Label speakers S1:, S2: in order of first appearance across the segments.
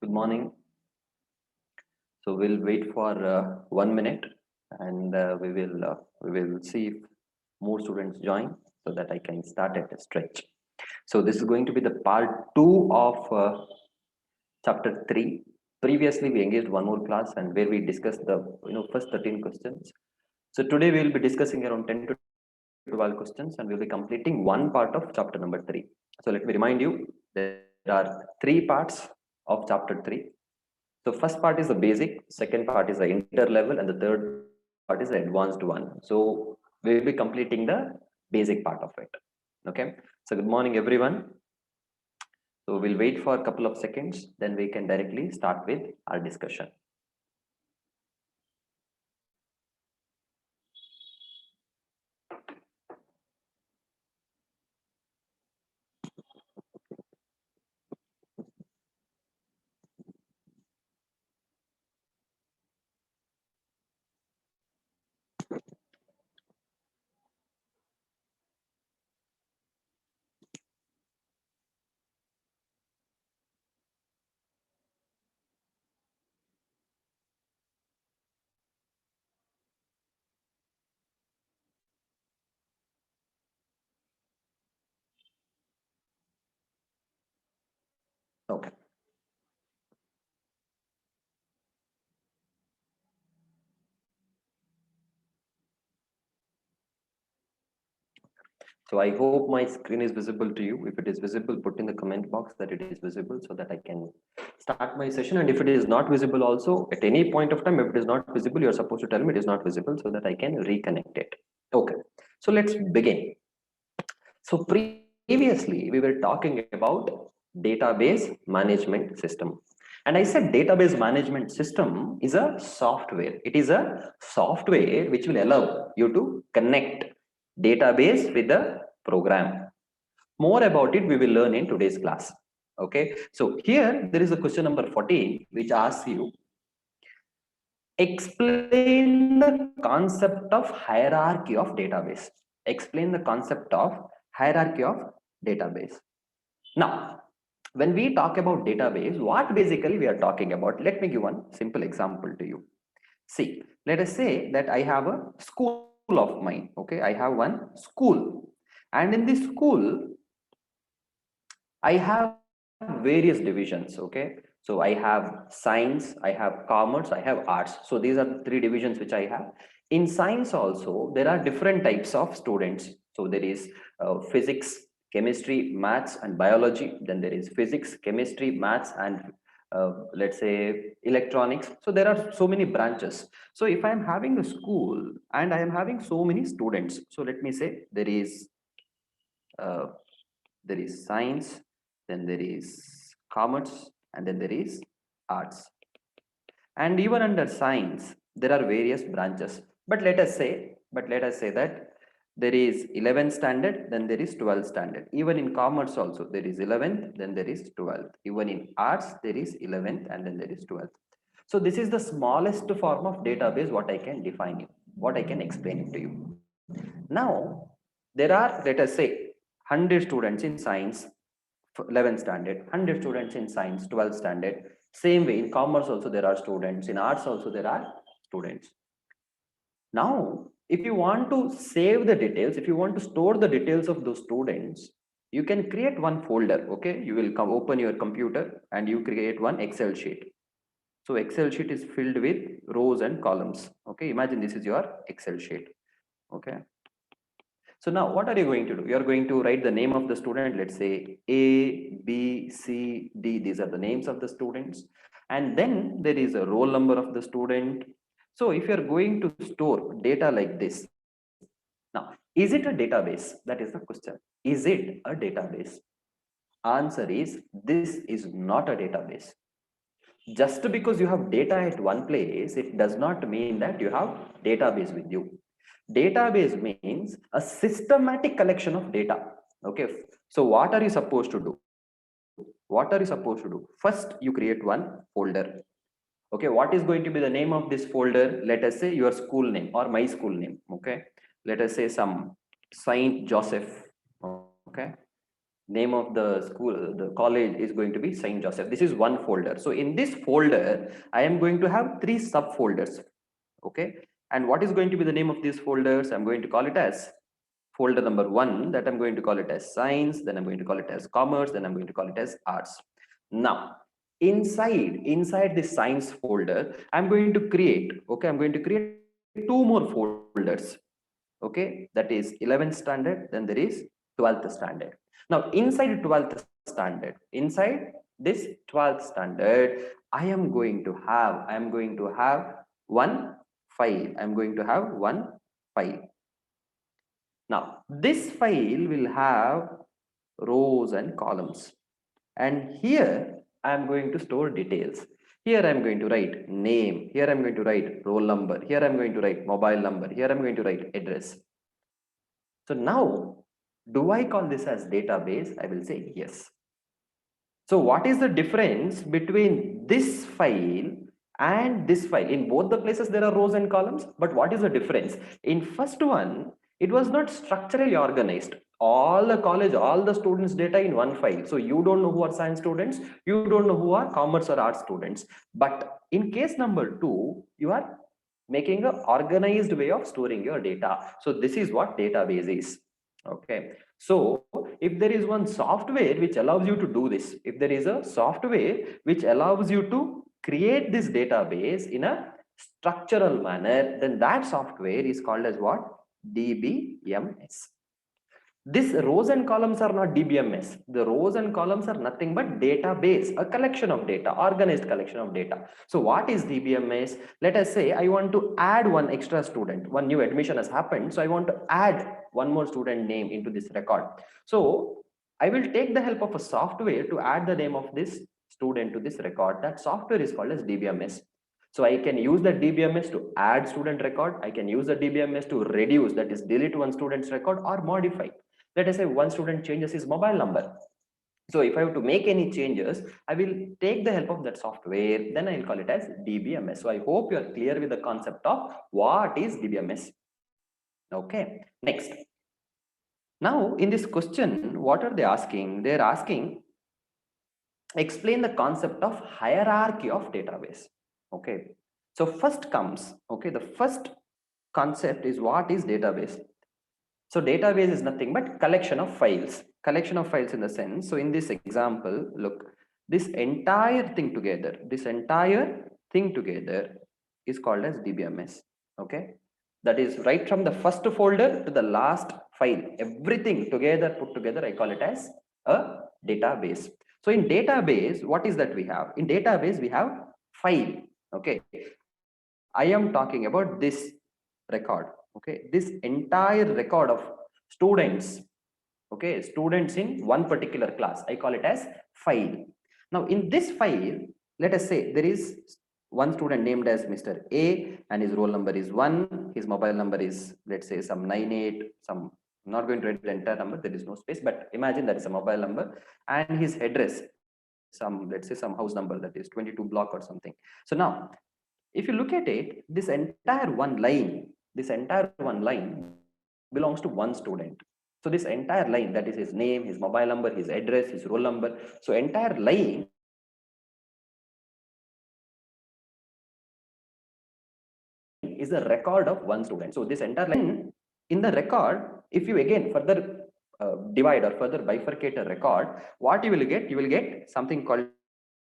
S1: Good morning. So we'll wait for 1 minute, and we will see if more students join so that I can start at a stretch. So this is going to be the part 2 of chapter 3. Previously, we engaged one more class and where we discussed the first 13 questions. So today we will be discussing around 10 to 12 questions, and we'll be completing one part of chapter number 3. So let me remind you, there are 3 parts of chapter 3. So first part is the basic, second part is the inter-level, and the third part is the advanced one. So we'll be completing the basic part of it. Okay. So good morning, everyone. So we'll wait for a couple of seconds, then we can directly start with our discussion. Okay. So I hope my screen is visible to you. If it is visible, put in the comment box that it is visible so that I can start my session. And if it is not visible also, at any point of time, if it is not visible, you're supposed to tell me it is not visible so that I can reconnect it. Okay, so let's begin. So previously, we were talking about database management system. And I said database management system is a software. It is a software which will allow you to connect database with the program. More about it we will learn in today's class. Okay, so here there is a question number 14 which asks you, explain the concept of hierarchy of database. Explain the concept of hierarchy of database. Now, when we talk about database, what basically we are talking about? Let me give one simple example to you. See, let us say that I have a school of mine. Okay, I have one school, and in this school, I have various divisions. Okay, so I have science, I have commerce, I have arts. So these are the 3 divisions which I have. In science also, there are different types of students. So there is physics, chemistry, maths, and biology. Then there is physics, chemistry, maths, and let's say electronics. So there are so many branches. So if I'm having a school and I am having so many students, so let me say there is science, then there is commerce, and then there is arts. And even under science, there are various branches. But let us say that there is 11th standard, then there is 12th standard. Even in commerce also, there is 11th, then there is 12th. Even in arts, there is 11th, and then there is 12th. So this is the smallest form of database what I can define you, what I can explain it to you. Now, there are, let us say, 100 students in science, 11th standard, 100 students in science, 12th standard. Same way in commerce also there are students, in arts also there are students. Now, if you want to save the details, if you want to store the details of those students, you can create one folder. Okay, you will come open your computer and you create one Excel sheet. So Excel sheet is filled with rows and columns. Okay, imagine this is your Excel sheet. Okay, so now what are you going to do? You are going to write the name of the student. Let's say A, B, C, D. These are the names of the students. And then there is a roll number of the student. So if you are going to store data like this, now, is it a database? That is the question. Is it a database? Answer is, this is not a database. Just because you have data at one place, it does not mean that you have database with you. Database means a systematic collection of data. Okay, so what are you supposed to do? What are you supposed to do? First, you create one folder. Okay, what is going to be the name of this folder? Let us say your school name or my school name. Okay, let us say some Saint Joseph. Okay, Name of the school, the college is going to be St. Joseph. This is one folder. So in this folder, I am going to have 3 subfolders. Okay. And what is going to be the name of these folders? I'm going to call it as folder number 1, that I'm going to call it as science, then I'm going to call it as commerce, then I'm going to call it as arts. Now, inside this science folder, I'm going to create, okay, I'm going to create 2 more folders. Okay, that is 11th standard, then there is 12th standard. Now, inside 12th standard, inside this 12th standard, I am going to have one file. I'm going to have one file. Now, this file will have rows and columns. And here I am going to store details. Here I am going to write name. Here I am going to write roll number. Here I am going to write mobile number. Here I am going to write address. So now, do I call this as database? I will say yes. So what is the difference between this file and this file? In both the places there are rows and columns, but what is the difference? In first one, it was not structurally organized. All the college, all the students' data in one file. So you don't know who are science students, you don't know who are commerce or art students. But in case number 2, you are making an organized way of storing your data. So this is what database is. Okay. So if there is one software which allows you to do this, if there is a software which allows you to create this database in a structural manner, then that software is called as what? DBMS. This rows and columns are not DBMS. The rows and columns are nothing but database, a collection of data, organized collection of data. So what is DBMS? Let us say I want to add one extra student. One new admission has happened. So I want to add one more student name into this record. So I will take the help of a software to add the name of this student to this record. That software is called as DBMS. So I can use the DBMS to add student record. I can use the DBMS to reduce, that is delete one student's record or modify. Let us say one student changes his mobile number. So if I have to make any changes, I will take the help of that software, then I will call it as DBMS. So I hope you are clear with the concept of what is DBMS. Okay, next. Now in this question, what are they asking? They are asking, explain the concept of hierarchy of database. Okay, so first comes, okay, the first concept is what is database. So database is nothing but collection of files in the sense. So in this example, look, this entire thing together is called as DBMS. Okay, that is right from the first folder to the last file, everything together put together, I call it as a database. So in database, what is that we have? In database, we have file. Okay, I am talking about this record. Okay, this entire record of students, okay, students in one particular class, I call it as file. Now in this file, let us say there is one student named as Mr. A and his roll number is 1, his mobile number is, let's say, some 98, some, I'm not going to write the entire number, there is no space, but imagine that is a mobile number, and his address, some, let's say, some house number, that is 22 block or something. So now if you look at it, this entire one line belongs to one student. So this entire line, that is his name, his mobile number, his address, his roll number. So entire line is a record of one student. So this entire line is a record of one student. So this entire line in the record, if you again further divide or further bifurcate a record, what you will get? You will get something called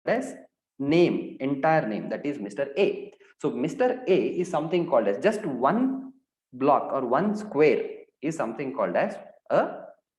S1: as name, entire name, that is Mr. A. So Mr. A is something called as just one block or one square is something called as a,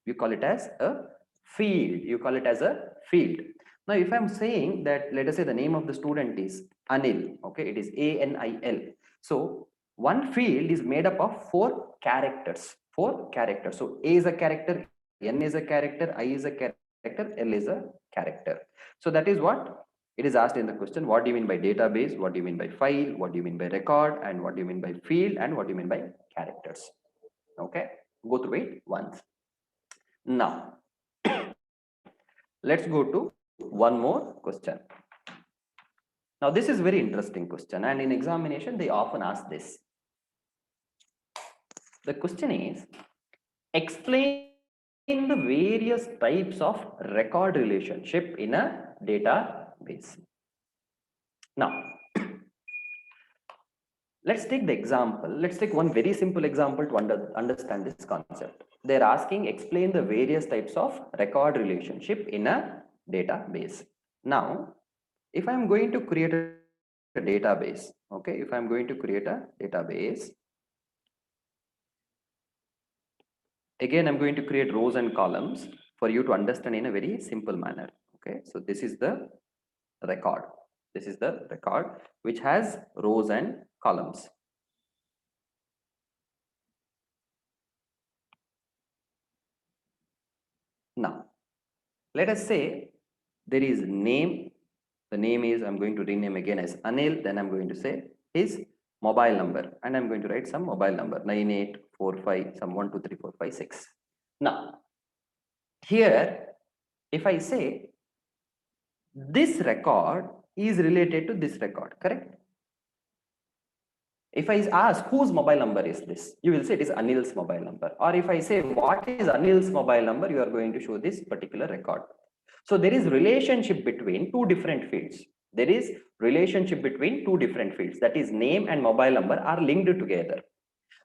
S1: you call it as a field. You call it as a field. Now, if I'm saying that, let us say the name of the student is Anil, okay, it is ANIL. So one field is made up of 4 characters. So A is a character, N is a character, I is a character, L is a character. So that is what it is asked in the question. What do you mean by database? What do you mean by file? What do you mean by record? And what do you mean by field? And what do you mean by characters? Okay, go through it once. Now, let's go to one more question. Now, this is very interesting question, and in examination, they often ask this. The question is, explain the various types of record relationship in a database. Now, let's take the example. Let's take one very simple example to understand this concept. They're asking, explain the various types of record relationship in a database. Now, if I'm going to create a database, okay, if I'm going to create a database, again, I'm going to create rows and columns for you to understand in a very simple manner. Okay, so this is the record. This is the record which has rows and columns. Now, let us say there is name. The name is, I'm going to rename again as Anil. Then I'm going to say his mobile number, and I'm going to write some mobile number 9845 some 123456. Now, here, if I say this record is related to this record, correct? If I ask whose mobile number is this, you will say it is Anil's mobile number. Or if I say what is Anil's mobile number, you are going to show this particular record. So there is relationship between two different fields. There is relationship between two different fields, that is name and mobile number are linked together.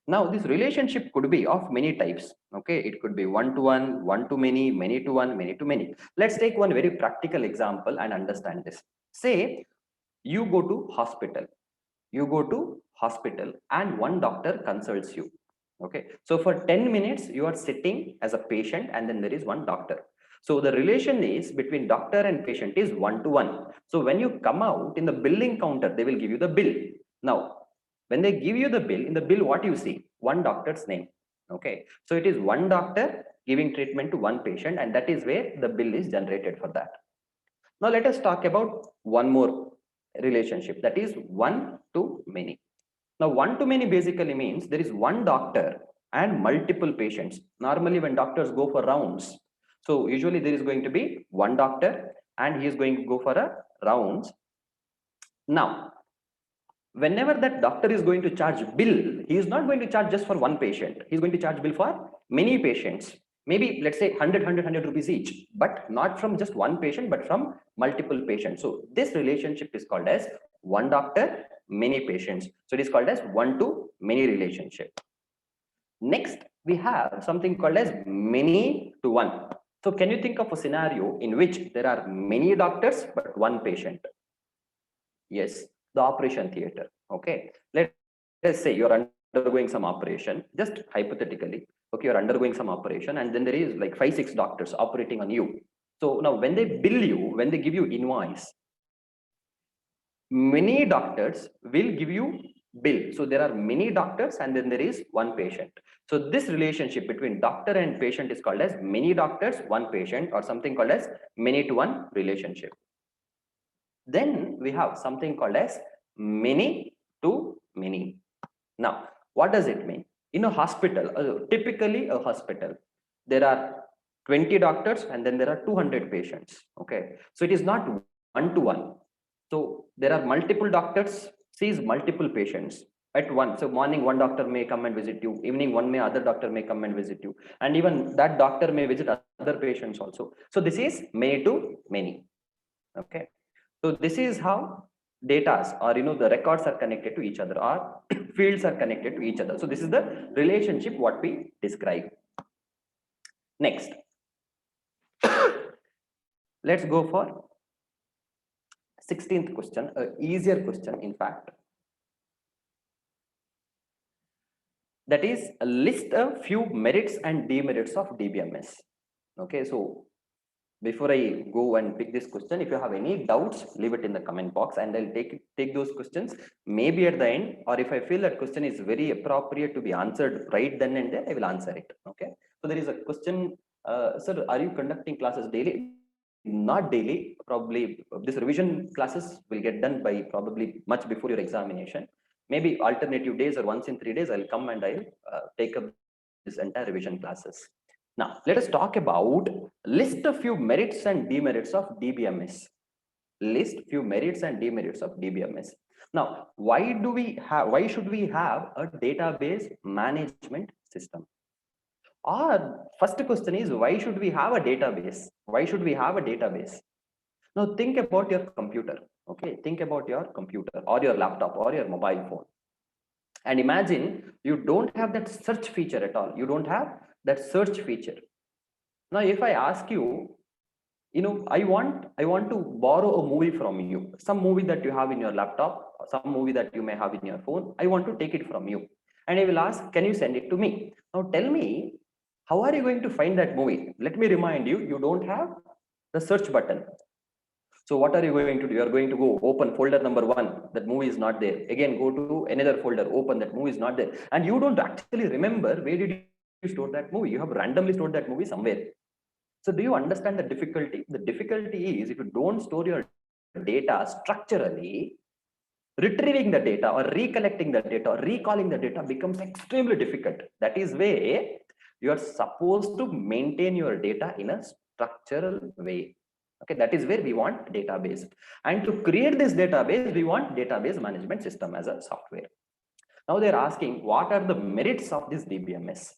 S1: Now this relationship could be of many types. Okay, it could be one-to-one, one-to-many, many-to-one, many-to-many. Let's take one very practical example and understand this. Say you go to hospital. You go to hospital and one doctor consults you. Okay, so for 10 minutes you are sitting as a patient and then there is one doctor. So the relation is between doctor and patient is one-to-one. So when you come out in the billing counter, they will give you the bill. Now, when they give you the bill, in the bill, what you see? One doctor's name. Okay, so it is one doctor giving treatment to one patient, and that is where the bill is generated for that. Now let us talk about one more relationship, that is one to many. Now one to many basically means there is one doctor and multiple patients. Normally when doctors go for rounds, so usually there is going to be one doctor and he is going to go for a rounds. Now whenever that doctor is going to charge bill, he is not going to charge just for one patient. He is going to charge bill for many patients. Maybe let's say 100 rupees each, but not from just one patient, but from multiple patients. So this relationship is called as one doctor, many patients. So it is called as one to many relationship. Next, we have something called as many to one. So can you think of a scenario in which there are many doctors, but one patient? Yes, the operation theater. Okay, let's say you're undergoing some operation, just hypothetically. Okay, you're undergoing some operation and then there is like 5-6 doctors operating on you. So now when they bill you, when they give you invoice, many doctors will give you bill. So there are many doctors and then there is one patient. So this relationship between doctor and patient is called as many doctors, one patient, or something called as many to one relationship. Then we have something called as many to many. Now, what does it mean? In a hospital, typically a hospital, there are 20 doctors and then there are 200 patients. Okay, so it is not one to one. So there are multiple doctors, sees multiple patients at once. So morning one doctor may come and visit you, evening one other doctor may come and visit you, and even that doctor may visit other patients also. So this is many to many. Okay, so this is how datas or the records are connected to each other, or fields are connected to each other. So this is the relationship what we describe. Next, let's go for 16th question, a easier question in fact. That is, list a few merits and demerits of DBMS. Okay, so before I go and pick this question, if you have any doubts, leave it in the comment box and I'll take those questions maybe at the end, or if I feel that question is very appropriate to be answered right then and there, I will answer it. Okay, so there is a question, sir, are you conducting classes daily? Not daily, probably this revision classes will get done by probably much before your examination. Maybe alternative days or once in 3 days, I'll come and I'll take up this entire revision classes. Now, let us talk about list a few merits and demerits of DBMS. List few merits and demerits of DBMS. Now, why should we have a database management system? Or first question is, why should we have a database? Why should we have a database? Now think about your computer. Okay, think about your computer or your laptop or your mobile phone. And imagine you don't have that search feature at all. You don't have that search feature. Now, if I ask you, I want to borrow a movie from you, some movie that you have in your laptop, some movie that you may have in your phone. I want to take it from you, and I will ask, can you send it to me? Now, tell me, how are you going to find that movie? Let me remind you, you don't have the search button. So what are you going to do? You are going to go open folder number 1. That movie is not there. Again, go to another folder, open that movie is not there. And you don't actually remember where did you store that movie. You have randomly stored that movie somewhere. So do you understand the difficulty? The difficulty is if you don't store your data structurally, retrieving the data or recollecting the data or recalling the data becomes extremely difficult. That is where you are supposed to maintain your data in a structural way. Okay, that is where we want database. And to create this database, we want database management system as a software. Now they're asking, what are the merits of this DBMS?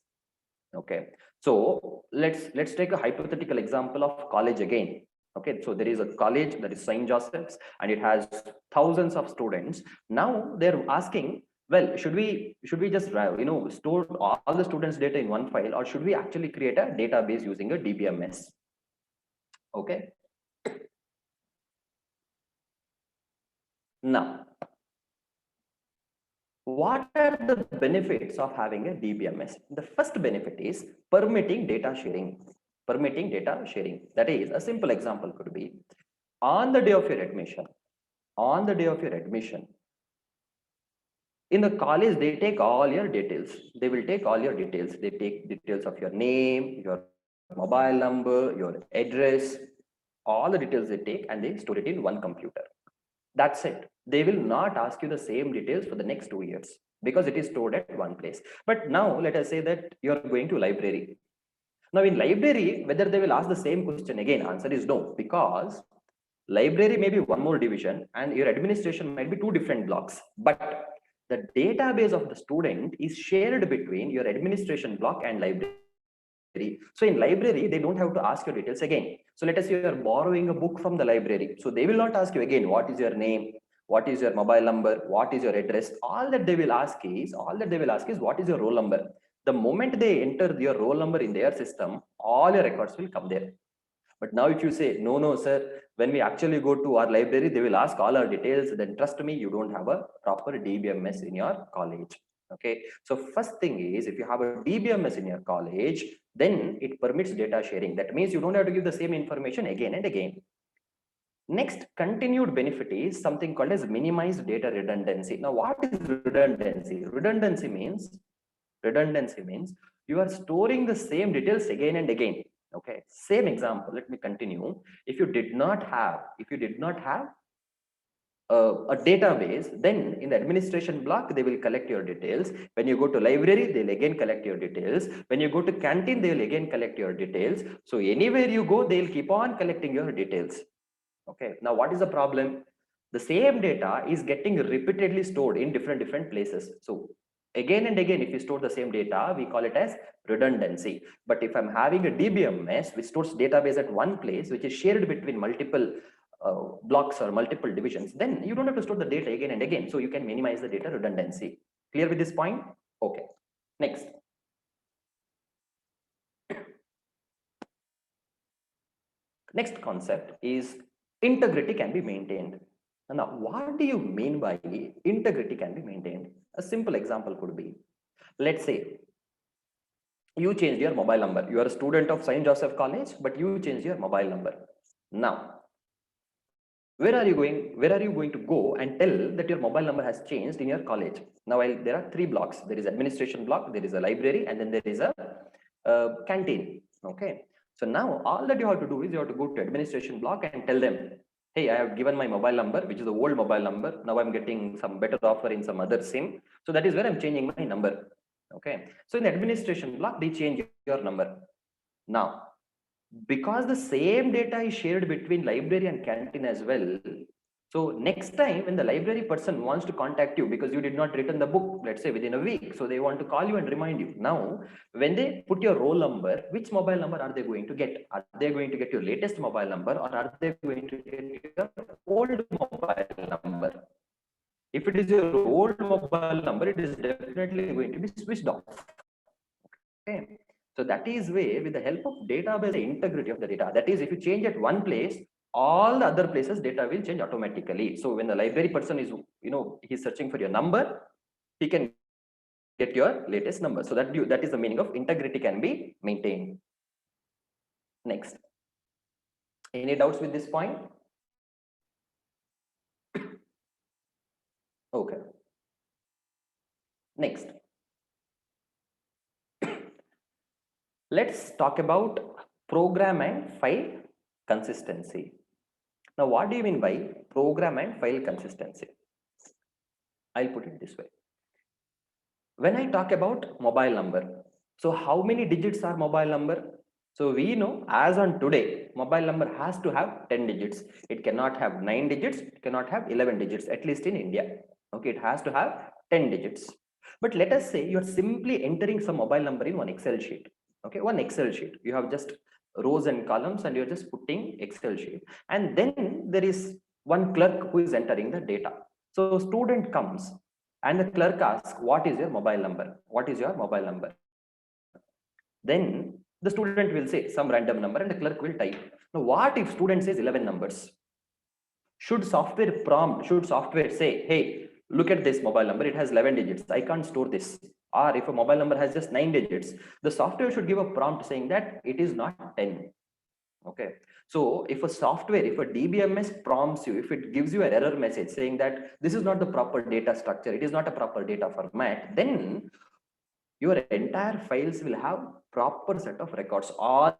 S1: Okay, so let's take a hypothetical example of college again. Okay, so there is a college that is St. Joseph's and it has thousands of students. Now they're asking, well, should we just store all the students data in one file, or should we actually create a database using a DBMS? Okay, now what are the benefits of having a DBMS? The first benefit is permitting data sharing. Permitting data sharing. That is, a simple example could be, on the day of your admission, in the college, they take all your details. They will take all your details. They take details of your name, your mobile number, your address, all the details they take, and they store it in one computer. That's it. They will not ask you the same details for the next 2 years because it is stored at one place. But now let us say that you're going to library. Now in library, whether they will ask the same question again, answer is no, because library may be one more division and your administration might be 2 different blocks. But the database of the student is shared between your administration block and library. So in library, they don't have to ask your details again. So let us say you are borrowing a book from the library. So they will not ask you again, what is your name? What is your mobile number? What is your address? All that they will ask is, what is your roll number? The moment they enter your roll number in their system, all your records will come there. But now if you say, no, sir, when we actually go to our library, they will ask all our details. Then trust me, you don't have a proper DBMS in your college. Okay, so first thing is, if you have a DBMS in your college, then it permits data sharing. That means you don't have to give the same information again and again. Next, continued benefit is something called as minimized data redundancy. Now, what is redundancy? Redundancy means you are storing the same details again and again. Okay, same example. Let me continue. If you did not have a database, then in the administration block, they will collect your details. When you go to library, they'll again collect your details. When you go to canteen, they'll again collect your details. So anywhere you go, they'll keep on collecting your details. Okay, now what is the problem? The same data is getting repeatedly stored in different places. So again and again, if you store the same data, we call it as redundancy. But if I'm having a DBMS which stores database at one place, which is shared between multiple blocks or multiple divisions, then you don't have to store the data again and again. So you can minimize the data redundancy. Clear with this point? Okay. Next. Next concept is integrity can be maintained. Now, what do you mean by integrity can be maintained? A simple example could be, let's say you changed your mobile number. You are a student of St. Joseph College, but you changed your mobile number. Now, where are you going to go and tell that your mobile number has changed in your college? Now, there are 3 blocks. There is administration block, there is a library, and then there is a canteen. Okay. So now all that you have to do is you have to go to administration block and tell them, hey, I have given my mobile number, which is the old mobile number. Now I'm getting some better offer in some other SIM. So that is where I'm changing my number. Okay. So in the administration block, they change your number. Now, because the same data is shared between library and canteen as well, So next time when the library person wants to contact you because you did not return the book, let's say within a week, so they want to call you and remind you. Now, when they put your roll number, which mobile number are they going to get? Are they going to get your latest mobile number, or are they going to get your old mobile number? If it is your old mobile number, it is definitely going to be switched off. Okay. So that is where, with the help of database, the integrity of the data. That is, if you change at one place, all the other places data will change automatically. So when the library person is, he's searching for your number, he can get your latest number. So that is the meaning of integrity can be maintained. Next. Any doubts with this point? Okay. Next. Let's talk about program and file consistency. Now, what do you mean by program and file consistency? I'll put it this way. When I talk about mobile number, so how many digits are mobile number? So we know as on today, mobile number has to have 10 digits. It cannot have 9 digits, it cannot have 11 digits, at least in India. Okay, it has to have 10 digits. But let us say you're simply entering some mobile number in one Excel sheet. Okay, one Excel sheet. You have just rows and columns and you're just putting Excel sheet. And then there is one clerk who is entering the data. So student comes and the clerk asks, what is your mobile number? What is your mobile number? Then the student will say some random number and the clerk will type. Now, what if student says 11 numbers? Should software say, hey, look at this mobile number, it has 11 digits, I can't store this. Or if a mobile number has just 9 digits, the software should give a prompt saying that it is not 10. Okay. So if a DBMS prompts you, if it gives you an error message saying that this is not the proper data structure, it is not a proper data format, then your entire files will have proper set of records. All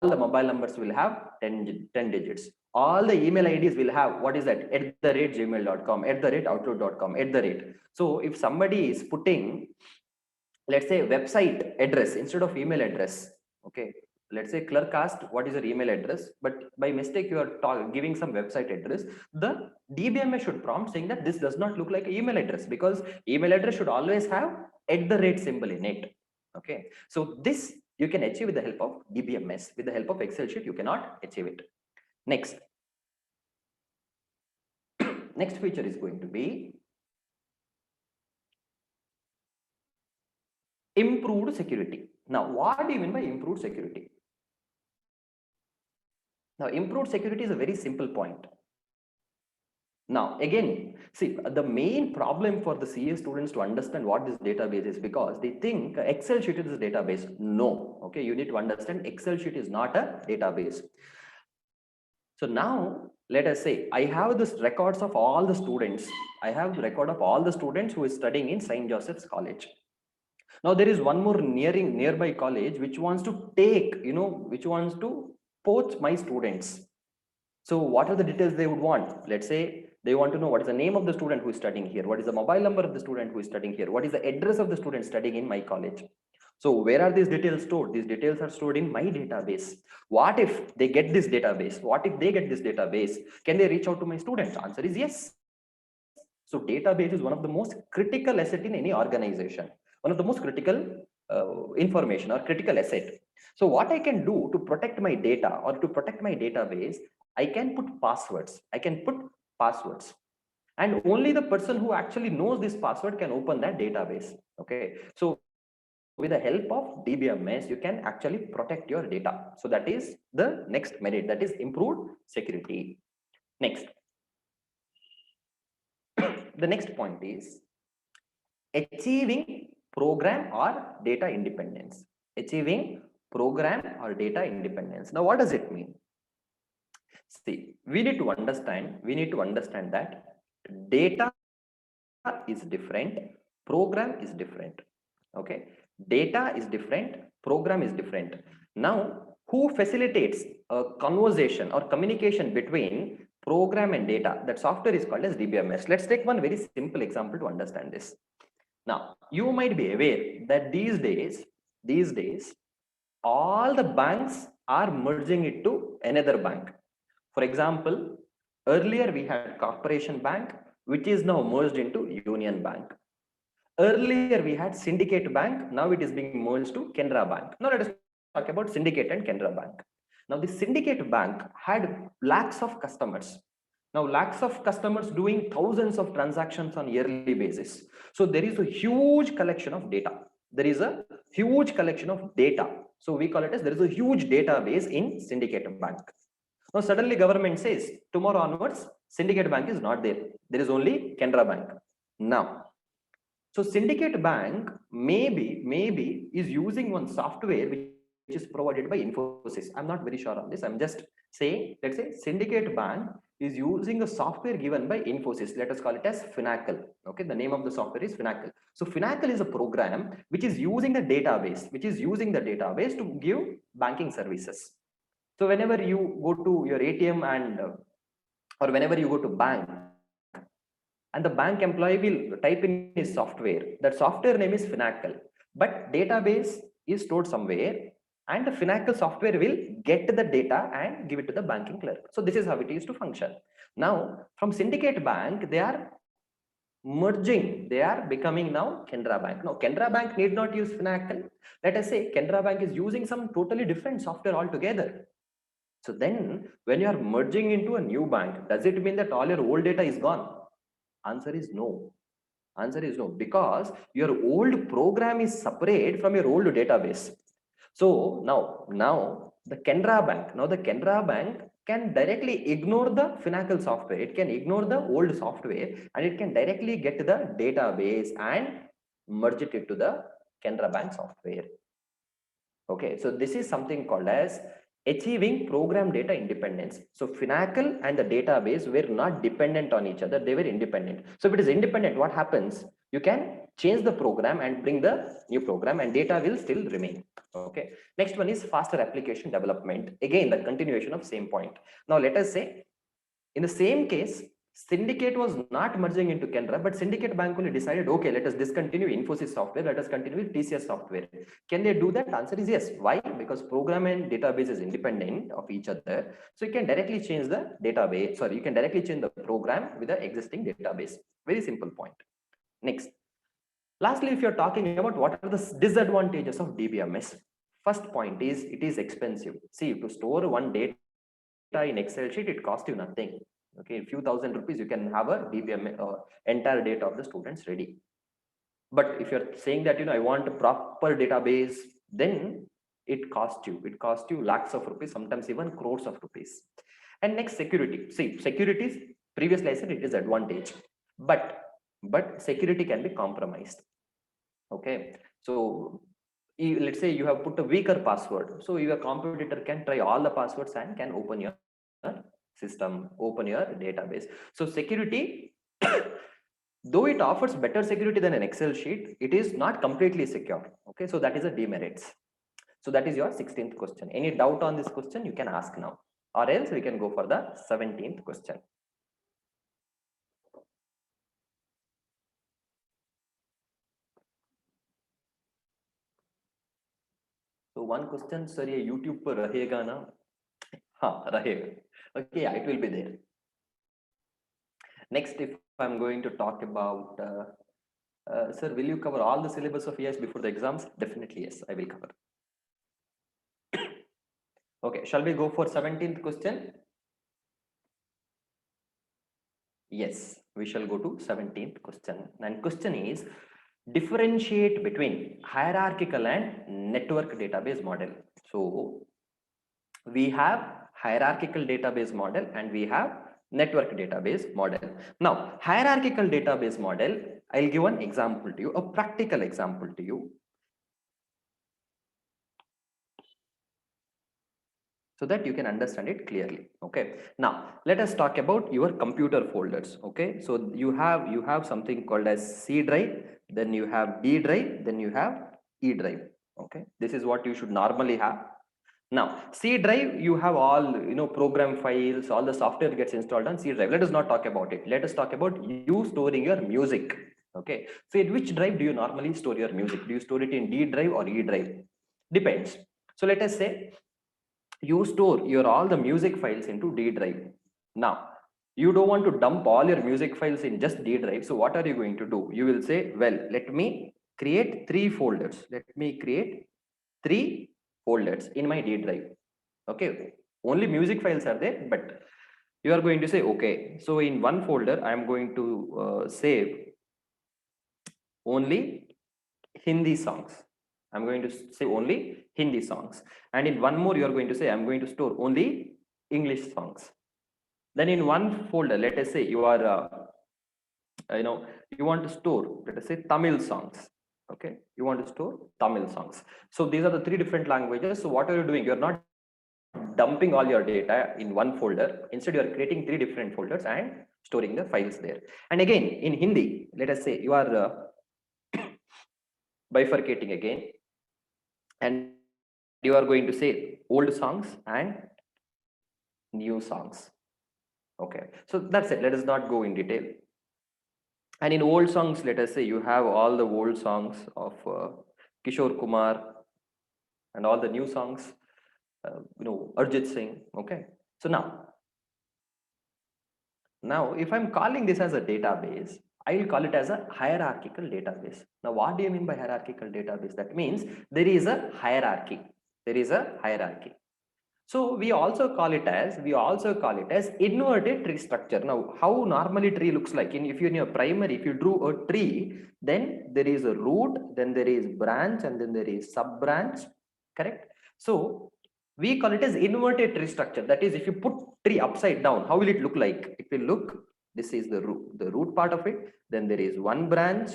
S1: the mobile numbers will have 10 digits. All the email IDs will have, what is that? @gmail.com, @outlook.com, So if somebody is putting, let's say, website address instead of email address, okay, let's say clerk asked what is your email address, but by mistake you are giving some website address, the DBMS should prompt saying that this does not look like an email address, because email address should always have symbol in it. Okay, so this you can achieve with the help of DBMS. With the help of Excel sheet you cannot achieve it. Next next feature is going to be improved security. Now, what do you mean by improved security? Now, improved security is a very simple point. Now, again, see, the main problem for the CA students to understand what this database is, because they think Excel sheet is a database. No, okay, you need to understand Excel sheet is not a database. So now, let us say, I have this records of all the students. I have the record of all the students who is studying in St. Joseph's College. Now, there is one more nearby college which wants to take, which wants to poach my students. So what are the details they would want? Let's say they want to know what is the name of the student who is studying here, what is the mobile number of the student who is studying here, what is the address of the student studying in my college. So where are these details stored? These details are stored in my database. What if they get this database? What if they get this database? Can they reach out to my students? Answer is yes. So database is one of the most critical asset in any organization, one of the most critical information or critical asset. So what I can do to protect my data or to protect my database, I can put passwords. And only the person who actually knows this password can open that database. Okay. So with the help of DBMS, you can actually protect your data. So that is the next merit, that is improved security. Next. The next point is achieving program or data independence. Achieving program or data independence. Now, what does it mean? See, we need to understand that data is different, program is different. Okay, data is different, program is different. Now, who facilitates a conversation or communication between program and data? That software is called as DBMS. Let's take one very simple example to understand this. Now, you might be aware that these days, all the banks are merging it to another bank. For example, Earlier we had Corporation Bank, which is now merged into Union Bank. Earlier we had Syndicate Bank, now it is being merged to Canara Bank. Now let us talk about Syndicate and Canara Bank. Now the Syndicate Bank had lakhs of customers. Now lakhs of customers doing thousands of transactions on yearly basis. So there is a huge collection of data. There is a huge collection of data. So we call it as there is a huge database in Syndicate Bank. Now suddenly government says tomorrow onwards Syndicate Bank is not there. There is only Canara Bank. Now, so Syndicate Bank maybe is using one software which is provided by Infosys. I'm not very sure on this. I'm just saying, let's say Syndicate Bank is using a software given by Infosys. Let us call it as Finacle. Okay, the name of the software is Finacle. So Finacle is a program which is using a database, to give banking services. So whenever you go to your ATM and or whenever you go to bank, and the bank employee will type in his software. That software name is Finacle, but database is stored somewhere, and the Finacle software will get the data and give it to the banking clerk. So this is how it is to function. Now from Syndicate Bank, they are merging, they are becoming now Canara Bank. Now Canara Bank need not use Finacle. Let us say Canara Bank is using some totally different software altogether. So then when you are merging into a new bank, does it mean that all your old data is gone? Answer is no. Answer is no, because your old program is separate from your old database. So now the Canara Bank can directly ignore the Finacle software. It can ignore the old software and it can directly get to the database and merge it into the Canara Bank software. Okay, so this is something called as achieving program data independence. So Finacle and the database were not dependent on each other, they were independent. So if it is independent, what happens? You can change the program and bring the new program and data will still remain. Okay, next one is faster application development. Again, the continuation of same point. Now let us say in the same case, Syndicate was not merging into Canara, but Syndicate Bank only decided, okay, let us discontinue Infosys software, let us continue with TCS software. Can they do that? Answer is yes. Why? Because program and database is independent of each other. So you can directly change the database, sorry, you can directly change the program with the existing database. Very simple point. Next. Lastly, if you're talking about what are the disadvantages of DBMS, first point is it is expensive. See, to store one data in Excel sheet, it costs you nothing. Okay, a few thousand rupees, you can have a DBMS entire data of the students ready. But if you're saying that, I want a proper database, then it costs you lakhs of rupees, sometimes even crores of rupees. And next, security. See, security is previously I said it is advantage, but security can be compromised. Okay, so let's say you have put a weaker password, so your competitor can try all the passwords and can open your system, open your database. So security, though it offers better security than an Excel sheet, it is not completely secure. Okay, so that is a demerits. So that is your 16th question. Any doubt on this question, you can ask now, or else we can go for the 17th question. So one question, sir, ये YouTube पर रहेगा ना? हाँ, रहेगा. Okay, yeah, it will be there. Next, if I'm going to talk about, sir, will you cover all the syllabus of EIS before the exams? Definitely, yes, I will cover. Okay, shall we go for 17th question? Yes, we shall go to 17th question. And question is, differentiate between hierarchical and network database model. So we have hierarchical database model and we have network database model. Now, hierarchical database model, I'll give one example to you, a practical example to you, so that you can understand it clearly. Okay, now let us talk about your computer folders. Okay, so you have something called as C drive, then you have D drive, then you have E drive. Okay, this is what you should normally have. Now, C drive, you have all, program files, all the software gets installed on C drive. Let us not talk about it. Let us talk about you storing your music. Okay, so in which drive do you normally store your music? Do you store it in D drive or E drive? Depends. So let us say you store your all the music files into D drive. Now, You don't want to dump all your music files in just D drive. So what are you going to do? You will say, well, let me create 3 folders. Let me create 3 folders in my D drive. Okay, only music files are there, but you are going to say, okay, so in one folder, I am going to save only Hindi songs. I'm going to say only Hindi songs. And in one more, you are going to say, I'm going to store only English songs. Then in one folder, let us say you are, you want to store, let us say Tamil songs. Okay, you want to store Tamil songs. So these are the 3 different languages. So what are you doing? You're not dumping all your data in one folder. Instead, you are creating 3 different folders and storing the files there. And again, in Hindi, let us say you are bifurcating again, and you are going to say old songs and new songs. Okay, so that's it. Let us not go in detail. And in old songs, let us say you have all the old songs of Kishore Kumar and all the new songs, Arjit Singh. Okay, so now if I'm calling this as a database, I will call it as a hierarchical database. Now, what do you mean by hierarchical database? That means there is a hierarchy. There is a hierarchy. So we also call it as inverted tree structure. Now, how normally tree looks like? If you're in your primary, if you drew a tree, then there is a root, then there is branch, and then there is sub branch. Correct? So we call it as inverted tree structure. That is, if you put tree upside down, how will it look like? It will look, this is the root part of it. Then there is one branch,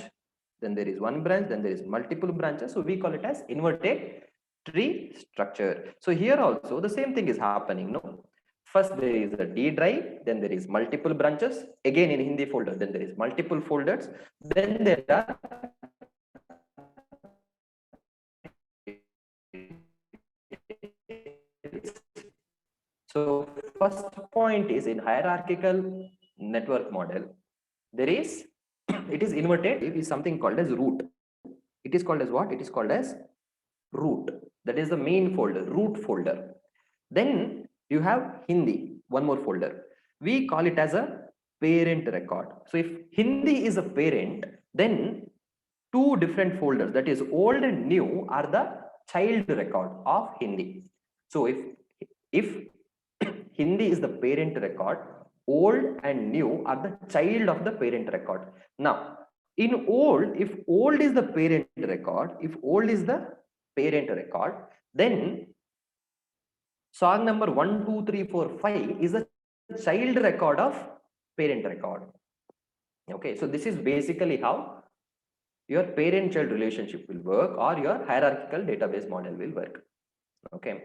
S1: then there is one branch, then there is multiple branches. So we call it as inverted tree structure. So here also the same thing is happening. No, first there is a D drive, then there is multiple branches. Again in Hindi folder, then there is multiple folders. Then there are so first point is in hierarchical network model, there is it is inverted. It is something called as root. It is called as what? It is called as root. That is the main folder, root folder. Then you have Hindi, one more folder. We call it as a parent record. So if Hindi is a parent, then 2 different folders, that is old and new, are the child record of Hindi. So if Hindi is the parent record, old and new are the child of the parent record. Now, in old, if old is the parent record, then song number 1, 2, 3, 4, 5 is a child record of parent record. Okay, so this is basically how your parent-child relationship will work, or your hierarchical database model will work. Okay,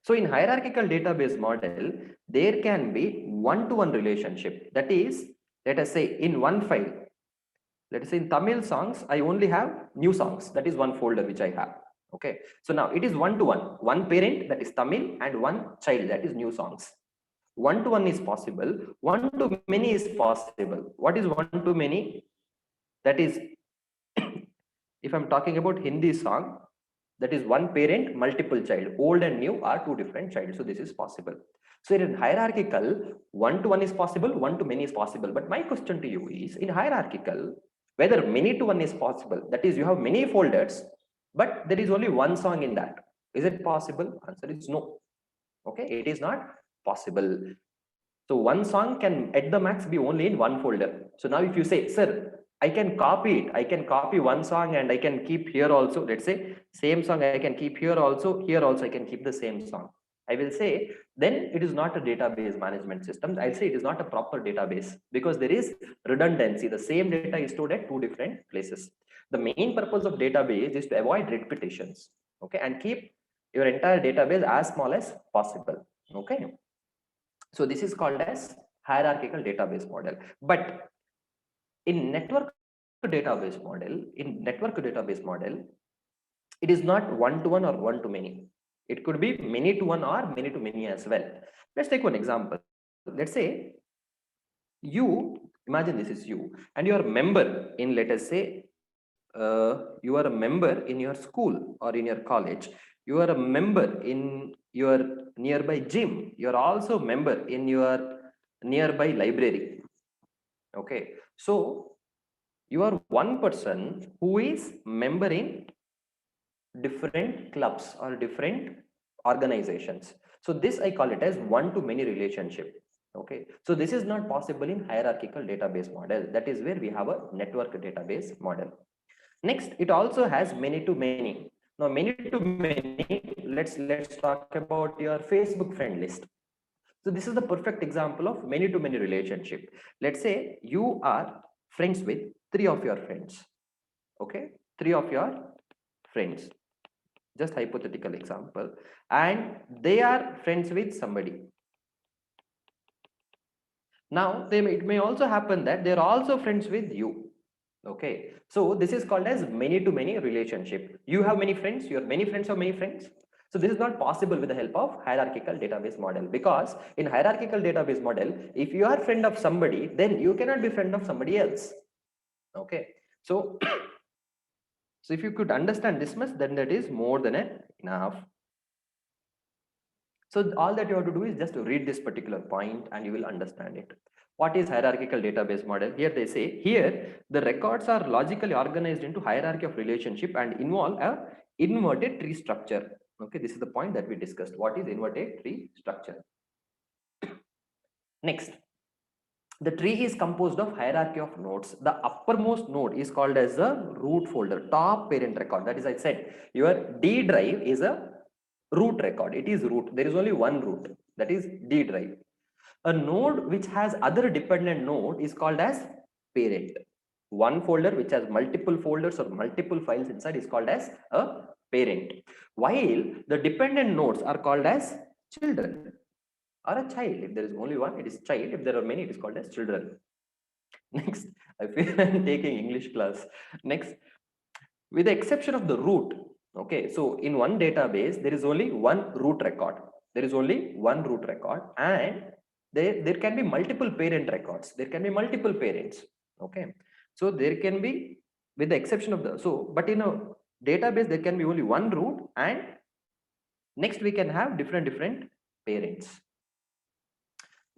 S1: so in hierarchical database model, there can be one-to-one relationship. That is, let us say in one file, let us say in Tamil songs, I only have new songs. That is one folder which I have. Okay, so now it is one-to-one, one parent, that is Tamil, and one child, that is new songs. One-to-one is possible, one-to-many is possible. What is one-to-many? That is, if I'm talking about Hindi song, that is one parent, multiple child. Old and new are 2 different child. So this is possible. So in hierarchical, one-to-one is possible, one-to-many is possible. But my question to you is, in hierarchical, whether many-to-one is possible. That is, you have many folders, but there is only one song in that. Is it possible? Answer is no. Okay, it is not possible. So one song can at the max be only in one folder. So now if you say, sir, I can copy it. I can copy one song and I can keep here also. Let's say same song I can keep here also I can keep the same song. I will say then it is not a database management system. I'll say it is not a proper database because there is redundancy. The same data is stored at 2 different places. The main purpose of database is to avoid repetitions. Okay, and keep your entire database as small as possible. Okay. So this is called as hierarchical database model. But in network database model, it is not one-to-one or one-to-many. It could be many-to-one or many-to-many as well. Let's take one example. Let's say imagine this is you, and you are a member in, let us say, you are a member in your school or in your college. You are a member in your nearby gym. You are also a member in your nearby library. Okay, so you are one person who is member in different clubs or different organizations. So this I call it as one-to-many relationship. Okay, so this is not possible in hierarchical database model. That is where we have a network database model. Next, it also has many-to-many. Now, many-to-many, let's talk about your Facebook friend list. So this is the perfect example of many-to-many relationship. Let's say you are friends with three of your friends. Okay, three of your friends, just hypothetical example, and they are friends with somebody. Now it may also happen that they're also friends with you. Okay, so this is called as many to many relationship. You have many friends, your many friends have many friends. So this is not possible with the help of hierarchical database model, because in hierarchical database model, if you are friend of somebody, then you cannot be friend of somebody else. Okay, so so if you could understand this much, then that is more than enough. So all that you have to do is just to read this particular point and you will understand it. What is hierarchical database model? Here they say, here the records are logically organized into hierarchy of relationship and involve a inverted tree structure. Okay, this is the point that we discussed. What is inverted tree structure? Next, the tree is composed of hierarchy of nodes. The uppermost node is called as the root folder, top parent record. That is, I said, your D drive is a root record. It is root. There is only one root, that is D drive. A node which has other dependent node is called as parent. One folder which has multiple folders or multiple files inside is called as a parent, while the dependent nodes are called as children or a child. If there is only one, it is child. If there are many, it is called as children. Next, I feel I'm taking English class. Next, with the exception of the root. Okay, so in one database, there is only one root record. There is only one root record, and there can be multiple parent records. There can be multiple parents. Okay, so there can be, with the exception of the, so, but in a database, there can be only one root, and next we can have different parents.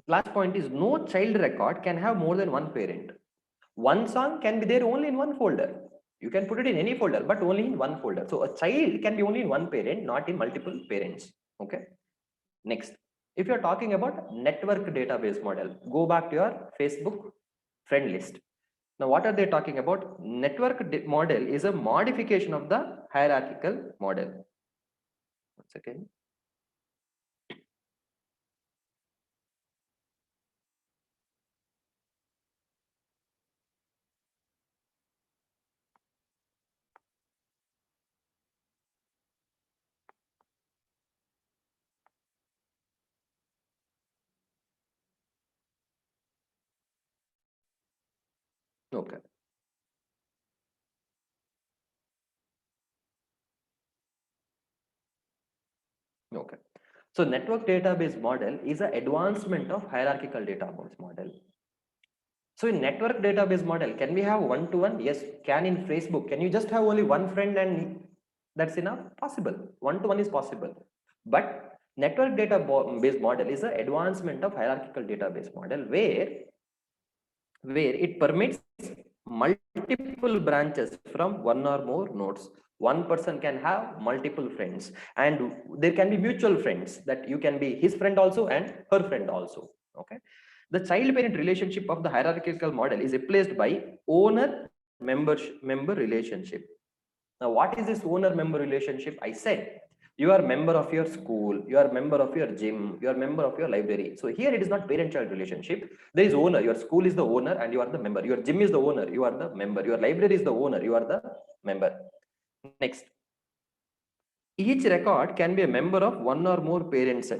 S1: Last point is no child record can have more than one parent. One song can be there only in one folder. You can put it in any folder, but only in one folder. So a child can be only in one parent, not in multiple parents. Okay. Next, if you're talking about network database model, go back to your Facebook friend list. Now, what are they talking about? Network model is a modification of the hierarchical model. One second. Okay. Okay. So network database model is an advancement of hierarchical database model. So in network database model, can we have one-to-one? Yes, can in Facebook. Can you just have only one friend and that's enough? Possible. One-to-one is possible. But network database model is an advancement of hierarchical database model where it permits multiple branches from one or more nodes. One person can have multiple friends, and there can be mutual friends, that you can be his friend also and her friend also. Okay, the child parent relationship of the hierarchical model is replaced by owner member relationship. Now, what is this owner member relationship? I said you are member of your school, you are member of your gym, you are member of your library. So here it is not parent child relationship. There is owner. Your school is the owner and you are the member. Your gym is the owner, you are the member. Your library is the owner, you are the member. Next, each record can be a member of one or more parents.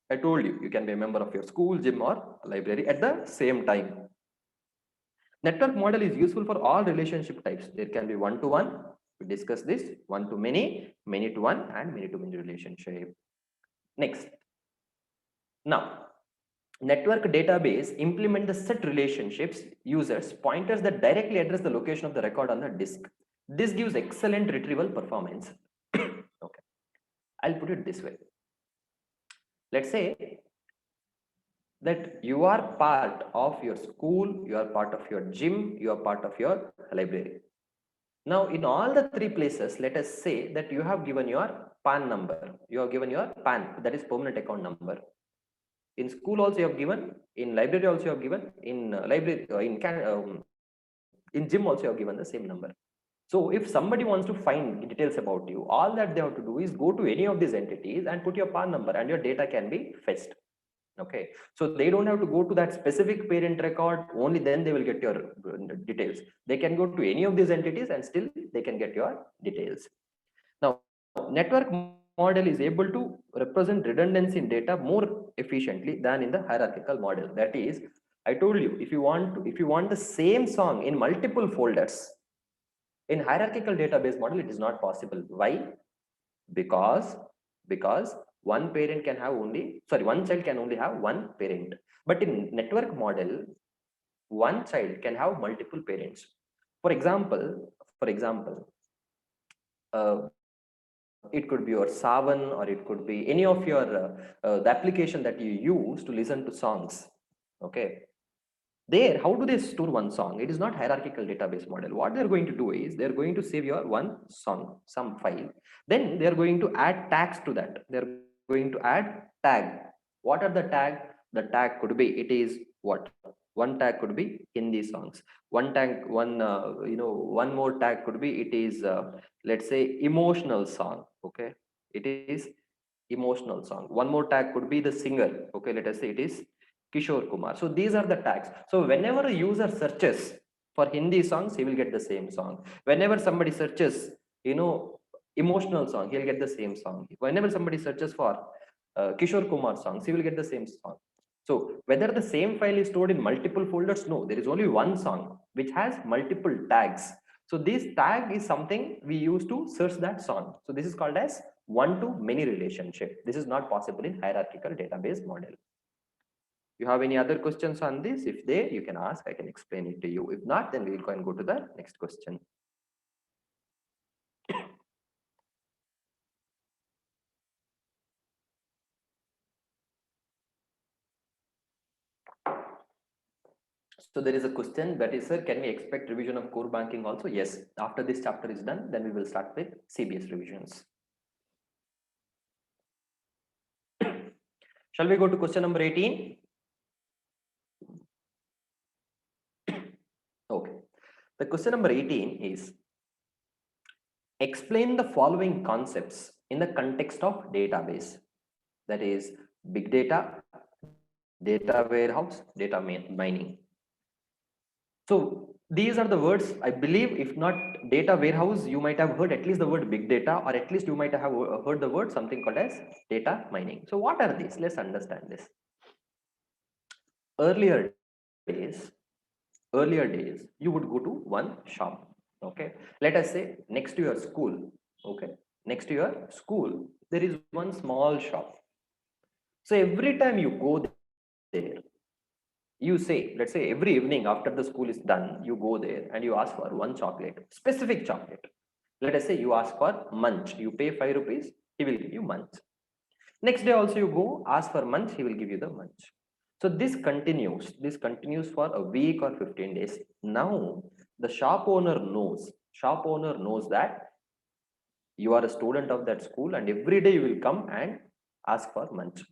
S1: I told you, you can be a member of your school, gym, or library at the same time. Network model is useful for all relationship types. There can be one-to-one. We discuss this, one-to-many, many-to-one, and many-to-many relationship. Next. Now, network database implement the set relationships users pointers that directly address the location of the record on the disk. This gives excellent retrieval performance. Okay, I'll put it this way. Let's say that you are part of your school, you are part of your gym, you are part of your library. Now, in all the three places, let us say that you have given your PAN number. You have given your PAN, that is permanent account number. In school also you have given, in library also you have given, in in gym also you have given the same number. So if somebody wants to find details about you, all that they have to do is go to any of these entities and put your PAN number and your data can be fetched. Okay, so they don't have to go to that specific parent record, only then they will get your details. They can go to any of these entities and still they can get your details. Now, network model is able to represent redundancy in data more efficiently than in the hierarchical model. That is, I told you, if you want the same song in multiple folders, in hierarchical database model, it is not possible. Why? Because one parent can have only, sorry, one child can only have one parent. But in network model, one child can have multiple parents. For example, it could be your Savan, or it could be any of your the application that you use to listen to songs. Okay, there, how do they store one song? It is not hierarchical database model. What they're going to do is they're going to save your one song, some file. Then they're going to add tags to that. They're going to add tag. What are the tag? The tag could be, it is what? One tag could be Hindi songs. One tag, one more tag could be, it is, let's say, emotional song. Okay. It is emotional song. One more tag could be the singer. Okay. Let us say it is Kishore Kumar. So these are the tags. So whenever a user searches for Hindi songs, he will get the same song. Whenever somebody searches, emotional song, he'll get the same song. Whenever somebody searches for Kishore Kumar songs, he will get the same song. So whether the same file is stored in multiple folders, no, there is only one song which has multiple tags. So this tag is something we use to search that song. So this is called as one-to-many relationship. This is not possible in hierarchical database model. You have any other questions on this? If there, you can ask, I can explain it to you. If not, then we will go and go to the next question. So there is a question that is, sir, can we expect revision of core banking also? Yes, after this chapter is done, then we will start with CBS revisions. Shall we go to question number 18? Okay. The question number 18 is, explain the following concepts in the context of database. That is big data, data warehouse, data mining. So these are the words, I believe, if not data warehouse, you might have heard at least the word big data, or at least you might have heard the word something called as data mining. So what are these? Let's understand this. Earlier days, you would go to one shop. Okay. Let us say next to your school. Okay. Next to your school, there is one small shop. So every time you go there, you say, let's say every evening after the school is done, you go there and you ask for one chocolate, specific chocolate. Let us say you ask for munch, you pay 5 rupees, he will give you munch. Next day also you go ask for munch, he will give you the munch. So this continues for a week or 15 days. Now the shop owner knows that you are a student of that school and every day you will come and ask for munch.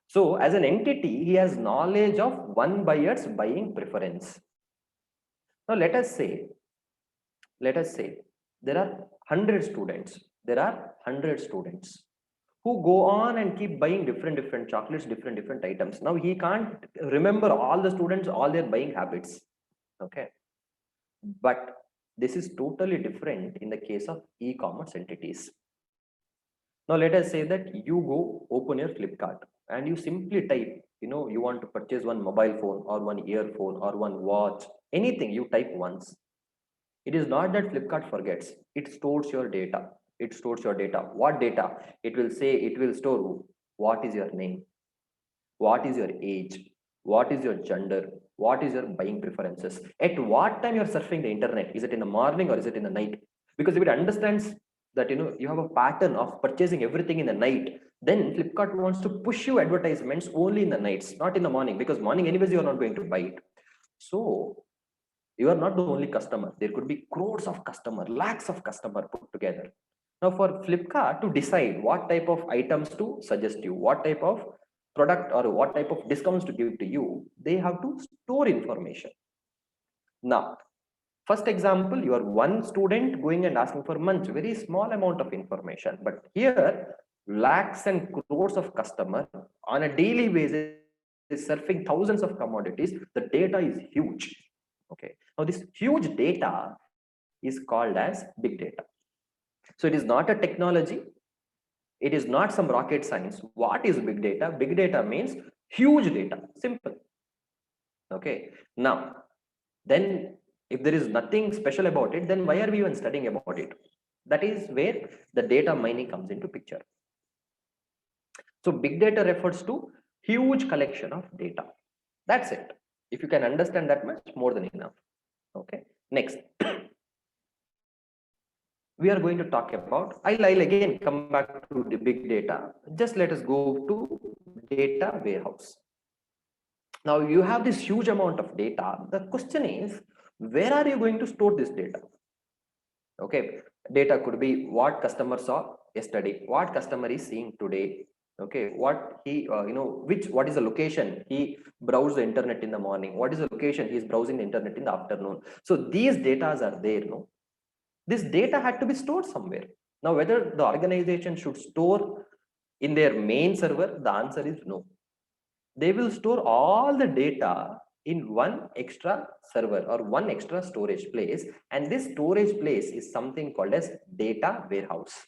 S1: So as an entity, he has knowledge of one buyer's buying preference. Now let us say there are 100 students. Who go on and keep buying different chocolates, different items. Now he can't remember all the students, all their buying habits. Okay. But this is totally different in the case of e-commerce entities. Now let us say that you go open your Flipkart and you simply type, you want to purchase one mobile phone or one earphone or one watch, anything, you type once. It is not that Flipkart forgets, it stores your data. What data? It will store what is your name, what is your age, what is your gender, what is your buying preferences, at what time you're surfing the internet. Is it in the morning or is it in the night? Because if it understands that you have a pattern of purchasing everything in the night, then Flipkart wants to push you advertisements only in the nights, not in the morning, because morning anyways you are not going to buy it. So you are not the only customer. There could be crores of customer, lakhs of customer put together. Now for Flipkart to decide what type of items to suggest you, what type of product or what type of discounts to give to you, they have to store information. Now, first example, you are one student going and asking for months, very small amount of information. But here, lakhs and crores of customer on a daily basis is surfing thousands of commodities. The data is huge. Okay. Now this huge data is called as big data. So it is not a technology. It is not some rocket science. What is big data? Big data means huge data. Simple. Okay. Now, then if there is nothing special about it, then why are we even studying about it? That is where the data mining comes into picture. So big data refers to huge collection of data. That's it. If you can understand that much, more than enough. Okay. Next, we are going to talk about, I'll again come back to the big data. Just let us go to data warehouse. Now you have this huge amount of data. The question is, where are you going to store this data? Okay, data could be what customer saw yesterday, what customer is seeing today. Okay, what he what is the location he browsed the internet in the morning, what is the location he is browsing the internet in the afternoon. So these data are there. No, this data had to be stored somewhere. Now whether the organization should store in their main server, the answer is no. They will store all the data in one extra server or one extra storage place, and this storage place is something called as data warehouse.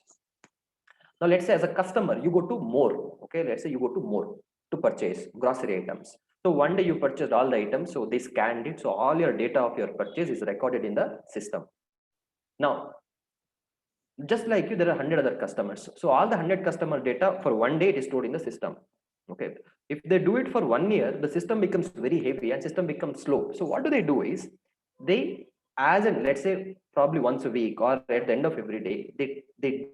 S1: Now let's say as a customer you go to more. Okay, let's say you go to more to purchase grocery items. So one day you purchased all the items, so they scanned it, so all your data of your purchase is recorded in the system. Now just like you, there are 100 other customers, so all the 100 customer data for one day it is stored in the system. Okay, if they do it for 1 year, the system becomes very heavy and system becomes slow. So what do is they, as in let's say probably once a week or at the end of every day, they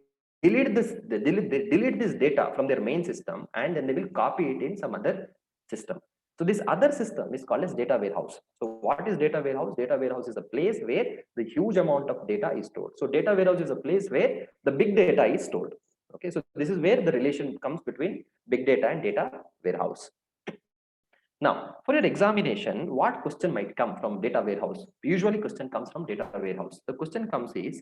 S1: delete this data from their main system, and then they will copy it in some other system. So this other system is called as data warehouse. So what is data warehouse? Data warehouse is a place where the huge amount of data is stored. So data warehouse is a place where the big data is stored. Okay, so this is where the relation comes between big data and data warehouse. Now, for your examination, what question might come from data warehouse? Usually question comes from data warehouse. The question comes is,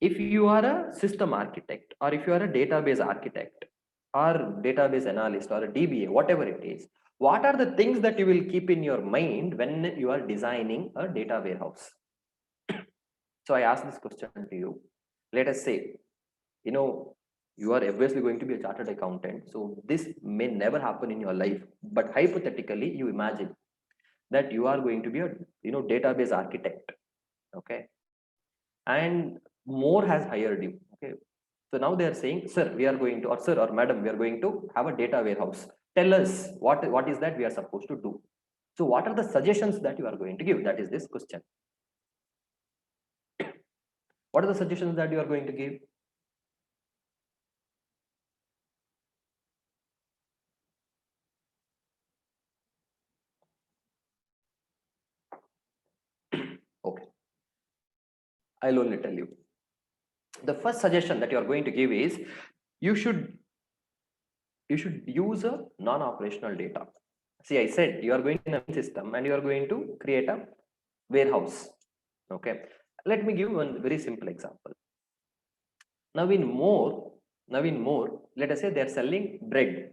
S1: if you are a system architect, or if you are a database architect, or database analyst, or a DBA, whatever it is, what are the things that you will keep in your mind when you are designing a data warehouse? So I ask this question to you. Let us say, you are obviously going to be a chartered accountant. So this may never happen in your life, but hypothetically, you imagine that you are going to be a database architect. Okay, and more has hired you. Okay, so now they are saying, sir, we are going to, or sir or madam, we are going to have a data warehouse. Tell us what is that we are supposed to do. So what are the suggestions that you are going to give? That is this question. What are the suggestions that you are going to give? Okay, I'll only tell you. The first suggestion that you are going to give is you should use a non-operational data. See, I said you are going in a system and you are going to create a warehouse. Okay, let me give one very simple example. Now in more, let us say they are selling bread,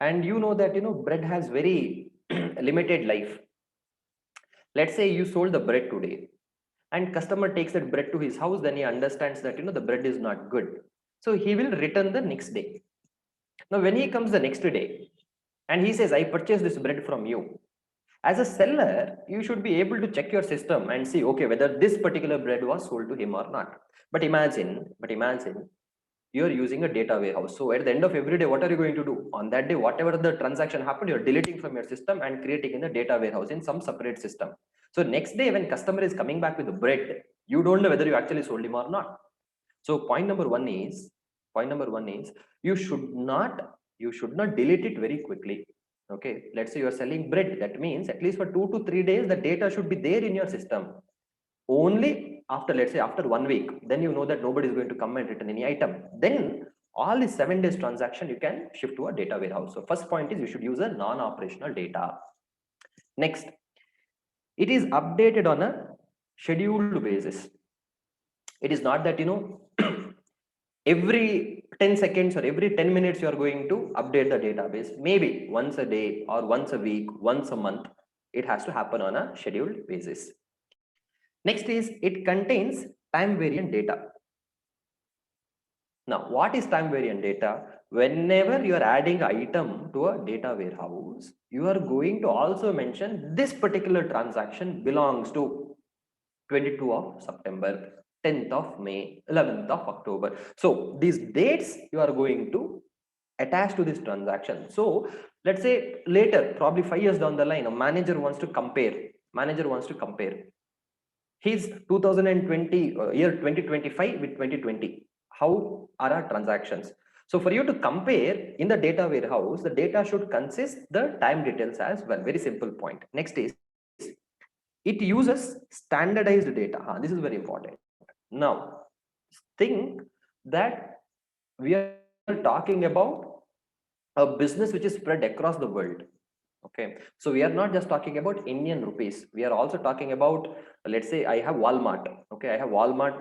S1: and you know that bread has very limited life. Let's say you sold the bread today, and customer takes that bread to his house, then he understands that the bread is not good, so he will return the next day. Now when he comes the next day and he says, I purchased this bread from you, as a seller you should be able to check your system and see, okay, whether this particular bread was sold to him or not. But imagine you are using a data warehouse. So at the end of every day, what are you going to do? On that day, whatever the transaction happened, you're deleting from your system and creating in the data warehouse in some separate system. So next day, when customer is coming back with the bread, You don't know whether you actually sold him or not. So point number one is you should not delete it very quickly. Okay, let's say you are selling bread. That means at least for 2 to 3 days, the data should be there in your system. Only after, let's say after 1 week, then you know that nobody is going to come and return any item. Then all the 7 days transaction you can shift to a data warehouse. So first point is you should use a non-operational data. Next, it is updated on a scheduled basis. It is not that every 10 seconds or every 10 minutes you are going to update the database. Maybe once a day or once a week, once a month. It has to happen on a scheduled basis. Next is it contains time variant data. Now, what is time variant data? Whenever you are adding item to a data warehouse, you are going to also mention this particular transaction belongs to 22 of September, 10th of May, 11th of October. So these dates you are going to attach to this transaction. So let's say later, probably 5 years down the line, a manager wants to compare his 2020 year 2025 with 2020. How are our transactions? So for you to compare in the data warehouse, the data should consist the time details as well. Very simple point. Next is it uses standardized data. This is very important. Now think that we are talking about a business which is spread across the world. Okay, so we are not just talking about Indian rupees. We are also talking about, let's say I have Walmart. Okay, I have Walmart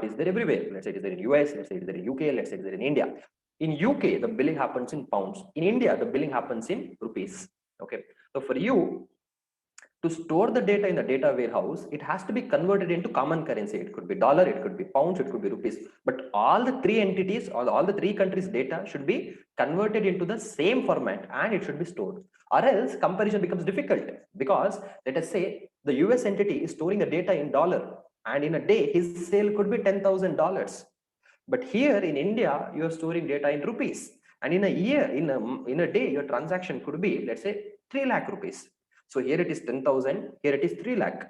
S1: is there everywhere. Let's say it is there in US, let's say it is there in UK, let's say it is there in India. In UK, the billing happens in pounds. In India, the billing happens in rupees. Okay, so for you to store the data in the data warehouse, it has to be converted into common currency. It could be dollar, it could be pounds, it could be rupees. But all the three entities, all the three countries' data should be converted into the same format and it should be stored. Or else comparison becomes difficult because let us say the US entity is storing the data in dollar and in a day his sale could be $10,000. But here in India, you are storing data in rupees. And in a year, in a day, your transaction could be, let's say, 3 lakh rupees. So here it is 10,000, here it is 3 lakh.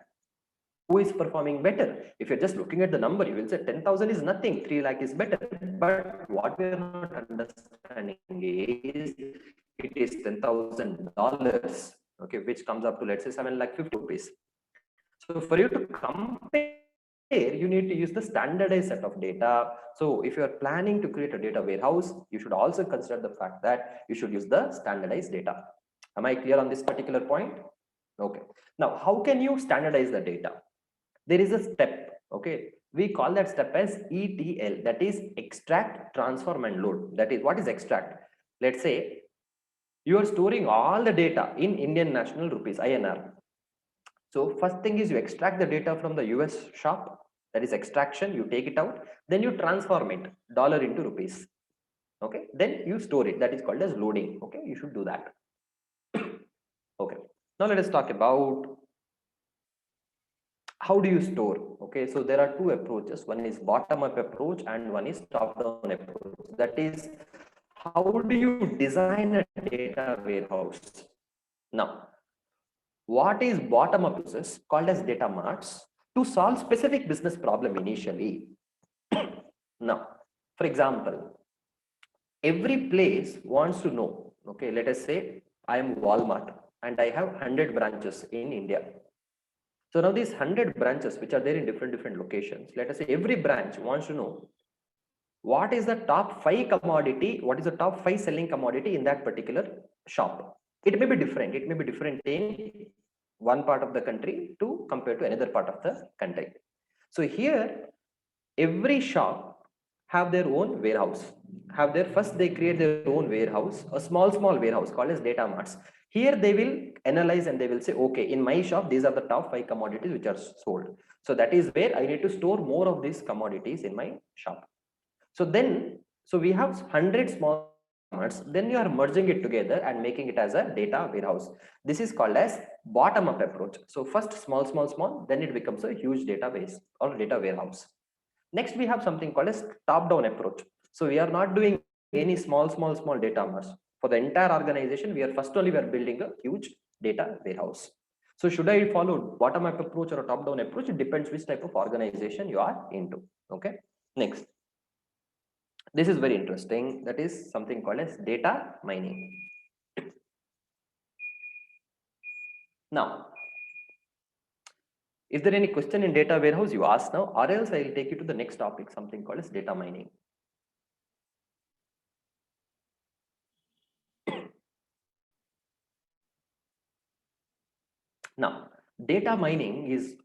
S1: Who is performing better? If you're just looking at the number, you will say 10,000 is nothing, 3 lakh is better. But what we are not understanding is it is $10,000, okay, which comes up to, let's say, 7 lakh 50 rupees. So for you to compare, you need to use the standardized set of data. So if you are planning to create a data warehouse, you should also consider the fact that you should use the standardized data. Am I clear on this particular point? Okay. Now, how can you standardize the data? There is a step, okay? We call that step as ETL, that is extract, transform and load. That is, what is extract? Let's say you are storing all the data in Indian national rupees, INR. So first thing is you extract the data from the US shop, that is extraction, you take it out, then you transform it, dollar into rupees. Okay, then you store it, that is called as loading. Okay, you should do that. Okay, now let us talk about how do you store. Okay, so there are two approaches. One is bottom up approach and one is top down approach. That is, how do you design a data warehouse? Now, what is bottom up process called as data marts to solve specific business problem initially. Now, for example, every place wants to know, okay, let us say I am Walmart and I have 100 branches in India. So now these 100 branches which are there in different locations, let us say every branch wants to know what is the top 5 commodity, what is the top 5 selling commodity in that particular shop. It may be different in one part of the country to compare to another part of the country. So here every shop have their own warehouse, first they create their own warehouse, a small warehouse called as data marts. Here they will analyze and they will say, okay, in my shop these are the top 5 commodities which are sold. So that is where I need to store more of these commodities in my shop. So we have 100 small marts, then you are merging it together and making it as a data warehouse. This is called as bottom up approach. So first small, then it becomes a huge database or data warehouse. Next, we have something called as top down approach. So we are not doing any small data marts. For the entire organization, we are building a huge data warehouse. So should I follow bottom-up approach or a top-down approach? It depends which type of organization you are into. Okay. Next, this is very interesting. That is something called as data mining. Now, is there any question in data warehouse you ask now, or else I will take you to the next topic, something called as data mining. Now, data mining is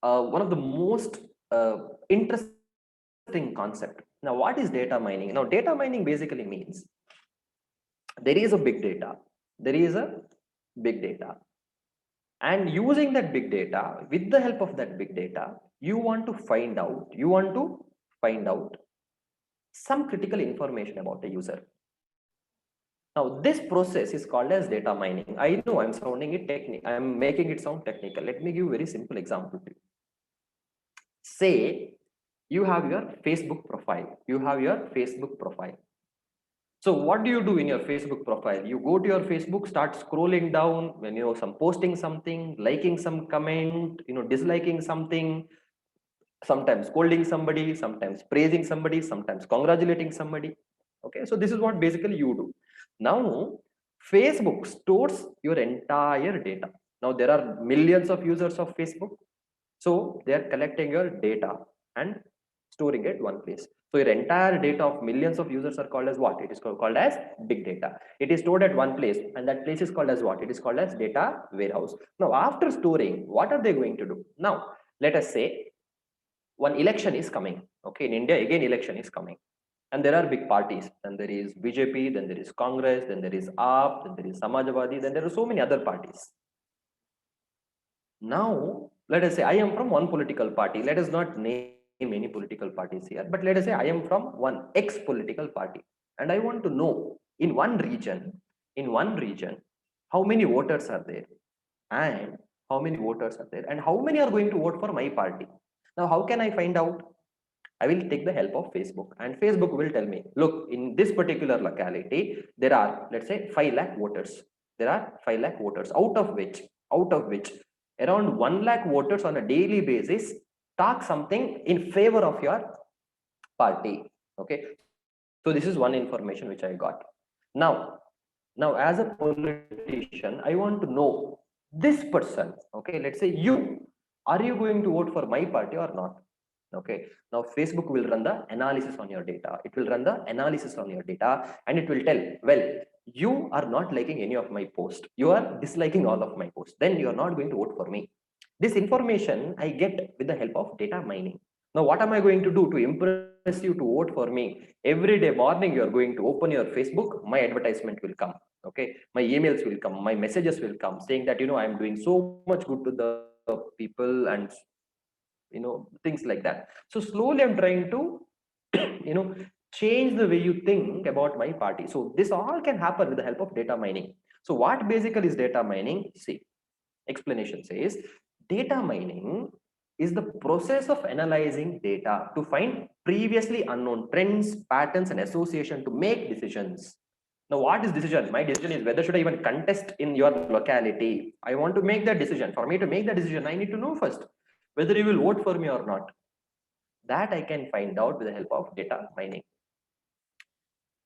S1: one of the most interesting concept. Now, what is data mining? Now, data mining basically means there is a big data. There is a big data. And using that big data, with the help of that big data, you want to find out some critical information about the user. Now, this process is called as data mining. I know I'm sounding it technical. I'm making it sound technical. Let me give you a very simple example to you. Say you have your Facebook profile. So what do you do in your Facebook profile? You go to your Facebook, start scrolling down when some posting something, liking some comment, disliking something, sometimes scolding somebody, sometimes praising somebody, sometimes congratulating somebody. Okay, so this is what basically you do. Now, Facebook stores your entire data. Now there are millions of users of Facebook. So they are collecting your data and storing it one place. So your entire data of millions of users are called as what? It is called as big data. It is stored at one place, and that place is called as what? It is called as data warehouse. Now, after storing, what are they going to do? Now, let us say one election is coming. Okay, in India, again, election is coming. And there are big parties. Then there is BJP, then there is Congress, then there is AAP, then there is Samajwadi, then there are so many other parties. Now, let us say I am from one political party. Let us not name any political parties here, but let us say I am from one ex-political party, and I want to know in one region, how many voters are there, and how many are going to vote for my party. Now, how can I find out? I will take the help of Facebook, and Facebook will tell me, look, in this particular locality, there are, let's say, 5 lakh voters. There are 5 lakh voters, out of which around 1 lakh voters on a daily basis talk something in favor of your party. Okay, so this is one information which I got. Now as a politician, I want to know this person. Okay, let's say are you going to vote for my party or not? Okay, now Facebook will run the analysis on your data. And it will tell, well, you are not liking any of my posts, you are disliking all of my posts, then you are not going to vote for me. This information I get with the help of data mining. Now, what am I going to do to impress you to vote for me? Every day morning, you are going to open your Facebook, my advertisement will come. Okay, my emails will come, my messages will come saying that, I'm doing so much good to the people, and things like that. So slowly I'm trying to change the way you think about my party. So this all can happen with the help of data mining. So what basically is data mining? See, explanation says data mining is the process of analyzing data to find previously unknown trends, patterns, and association to make decisions. Now, what is decision? My decision is whether should I even contest in your locality. I want to make that decision. For me to make that decision, I need to know first whether you will vote for me or not. That I can find out with the help of data mining.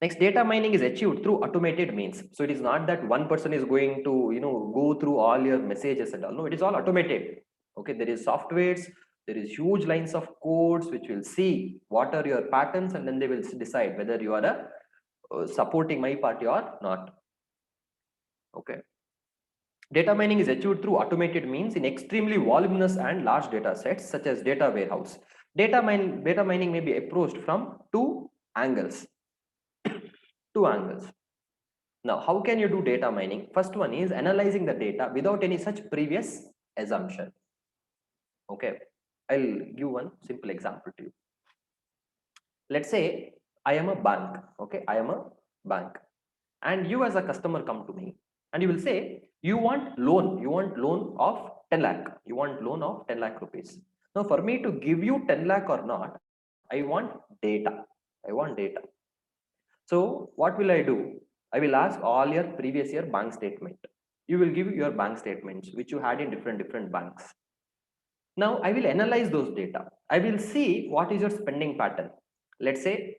S1: Next, data mining is achieved through automated means. So it is not that one person is going to, go through all your messages and all. No, it is all automated. Okay, there is softwares, there is huge lines of codes which will see what are your patterns, and then they will decide whether you are supporting my party or not. Okay. Data mining is achieved through automated means in extremely voluminous and large data sets such as data warehouse. Data mining may be approached from two angles. Now, how can you do data mining? First one is analyzing the data without any such previous assumption. Okay, I'll give one simple example to you. Let's say I am a bank. Okay, I am a bank, and you as a customer come to me and you will say you want loan of 10 lakh. You want loan of 10 lakh rupees. Now, for me to give you 10 lakh or not, I want data. So what will I do? I will ask all your previous year bank statement. You will give your bank statements which you had in different banks. Now I will analyze those data. I will see what is your spending pattern. Let's say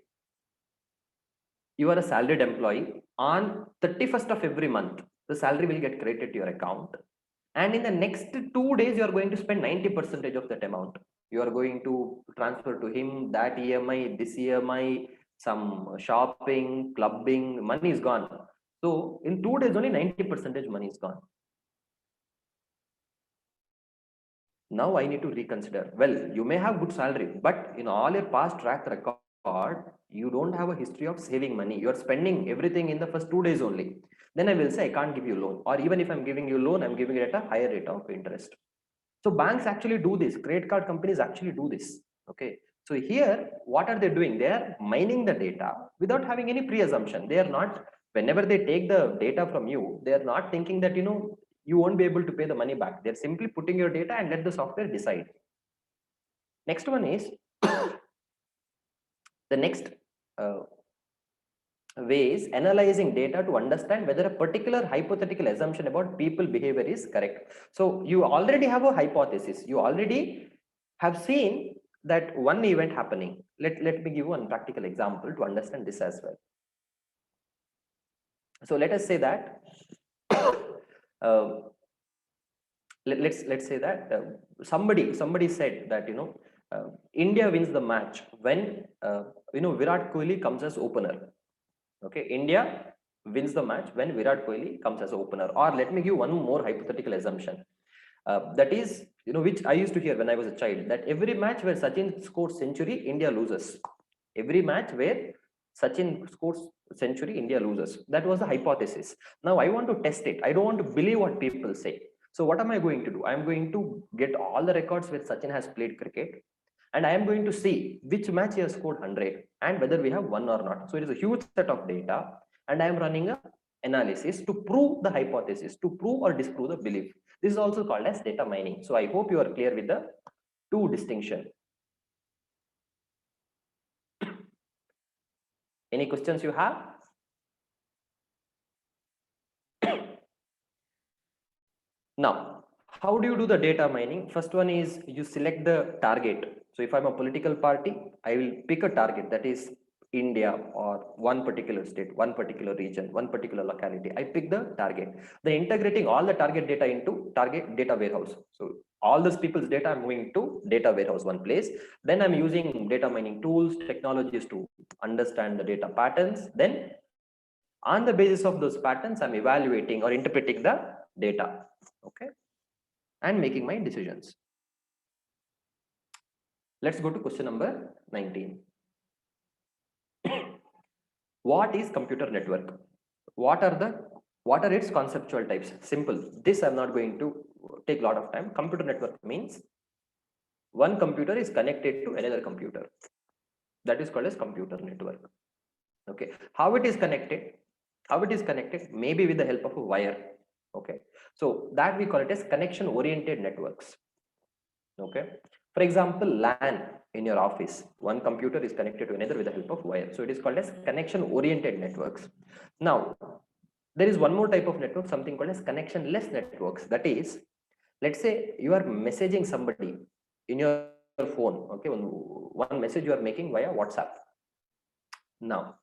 S1: you are a salaried employee. On 31st of every month, the salary will get credited to your account. And in the next 2 days, you are going to spend 90% of that amount. You are going to transfer to him that EMI, this EMI, some shopping, clubbing, money is gone. So in 2 days, only 90% money is gone. Now I need to reconsider. Well, you may have good salary, but in all your past track record, you don't have a history of saving money. You are spending everything in the first 2 days only. Then I will say I can't give you loan, or even if I'm giving you loan, I'm giving it at a higher rate of interest. So banks actually do this. Credit card companies actually do this. Okay. So here, what are they doing? They are mining the data without having any pre-assumption. They are not, whenever they take the data from you, they are not thinking that, you won't be able to pay the money back. They're simply putting your data and let the software decide. Next one is the next uh, way is analyzing data to understand whether a particular hypothetical assumption about people behavior is correct. So you already have a hypothesis. You already have seen that one event happening. Let me give one practical example to understand this as well. So let us say that uh, let's say that somebody said that India wins the match when Virat Kohli comes as opener. Okay, India wins the match when Virat Kohli comes as opener. Or let me give one more hypothetical assumption. That is, which I used to hear when I was a child, that every match where Sachin scores century, India loses. Every match where Sachin scores century, India loses. That was the hypothesis. Now I want to test it. I don't want to believe what people say. So what am I going to do? I'm going to get all the records where Sachin has played cricket, and I am going to see which match he has scored 100 and whether we have won or not. So it is a huge set of data, and I am running a analysis to prove the hypothesis, to prove or disprove the belief. This is also called as data mining. So I hope you are clear with the two distinction. Any questions you have? Now, how do you do the data mining? First one is you select the target. So if I'm a political party, I will pick a target, that is India or one particular state, one particular region, one particular locality. I pick the target. Then integrating all the target data into target data warehouse. So all those people's data I'm moving to data warehouse, one place. Then I'm using data mining tools, technologies to understand the data patterns. Then on the basis of those patterns, I'm evaluating or interpreting the data. Okay, and making my decisions. Let's go to question number 19. What is computer network? What are its conceptual types? Simple. This I'm not going to take a lot of time. Computer network means one computer is connected to another computer. That is called as computer network. Okay. How it is connected? Maybe with the help of a wire. Okay. So that we call it as connection oriented networks. Okay. For example, LAN in your office, one computer is connected to another with the help of wire. So it is called as connection oriented networks. Now, there is one more type of network, something called as connectionless networks. That is, let's say you are messaging somebody in your phone. Okay, one message you are making via WhatsApp. Now,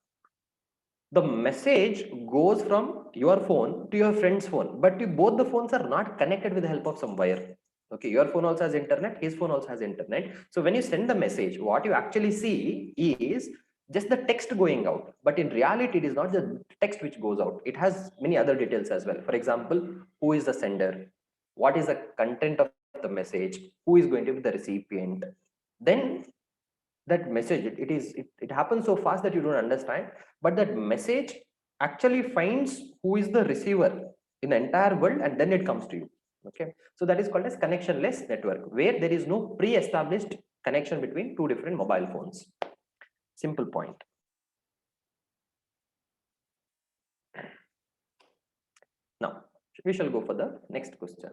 S1: the message goes from your phone to your friend's phone, but both the phones are not connected with the help of some wire. Okay, your phone also has internet, his phone also has internet. So when you send the message, what you actually see is just the text going out, but in reality it is not the text which goes out. It has many other details as well. For example, who is the sender, what is the content of the message, who is going to be the recipient. Then that message, it happens so fast that you don't understand, but that message actually finds who is the receiver in the entire world, and then it comes to you. Okay, so that is called as connectionless network, where there is no pre-established connection between two different mobile phones. Simple point. Now we shall go for the next question.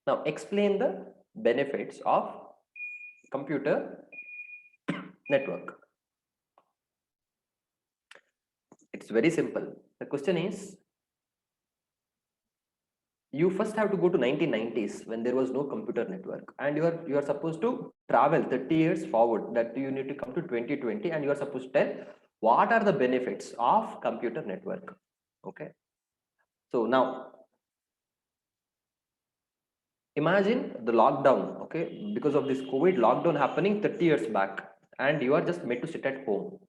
S1: Now explain the benefits of computer network. It's very simple. The question is, you first have to go to 1990s when there was no computer network, and you are supposed to travel 30 years forward, that you need to come to 2020, and you are supposed to tell what are the benefits of computer network. Okay, so now imagine the lockdown. Okay, because of this COVID lockdown happening 30 years back, and you are just made to sit at home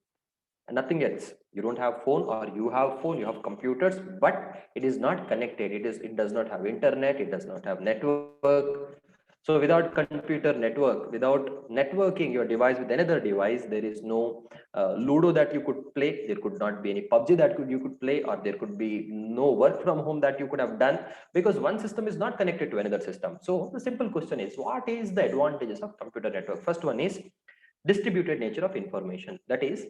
S1: and nothing else. You don't have phone, or you have phone, you have computers, but it is not connected. It does not have internet, it does not have network. So without computer network, without networking your device with another device, there is no ludo that you could play, there could not be any PUBG that you could play, or there could be no work from home that you could have done, because one system is not connected to another system. So the simple question is, what is the advantages of computer network? First one is distributed nature of information. That is,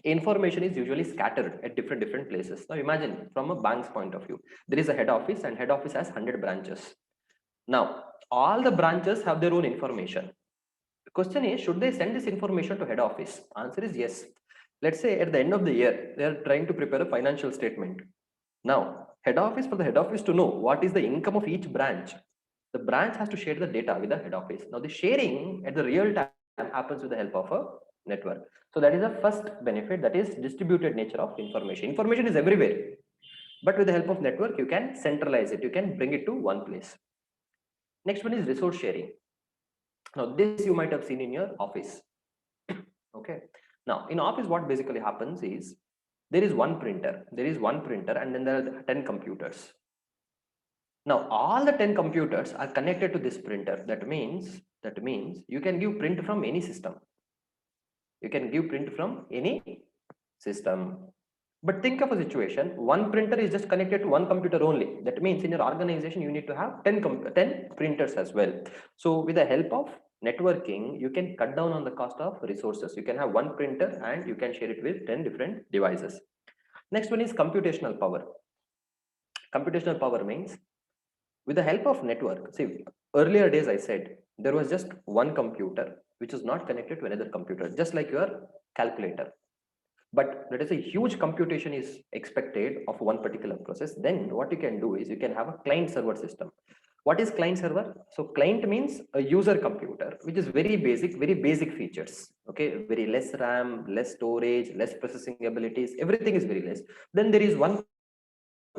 S1: information is usually scattered at different places. Now imagine from a bank's point of view, there is a head office, and head office has 100 branches. Now all the branches have their own information. The question is, should they send this information to head office? Answer is yes. Let's say at the end of the year they are trying to prepare a financial statement. Now head office, for the head office to know what is the income of each branch, the branch has to share the data with the head office. Now the sharing at the real time happens with the help of a network. So that is the first benefit, that is distributed nature of information. Information is everywhere, but with the help of network you can centralize it, you can bring it to one place. Next one is resource sharing. Now this you might have seen in your office. Okay, now in office what basically happens is, there is one printer and then there are 10 computers. Now all the 10 computers are connected to this printer. That means you can give print from any system. You can give print from any system. But think of a situation, one printer is just connected to one computer only. That means in your organization you need to have 10 printers as well. So with the help of networking, you can cut down on the cost of resources. You can have one printer and you can share it with 10 different devices. Next one is computational power. Computational power means, with the help of network, see, earlier days I said there was just one computer which is not connected to another computer, just like your calculator. But let us say huge computation is expected of one particular process. Then what you can do is you can have a client server system. What is client server? So client means a user computer, which is very basic features. Okay, very less RAM, less storage, less processing abilities, everything is very less. Then there is one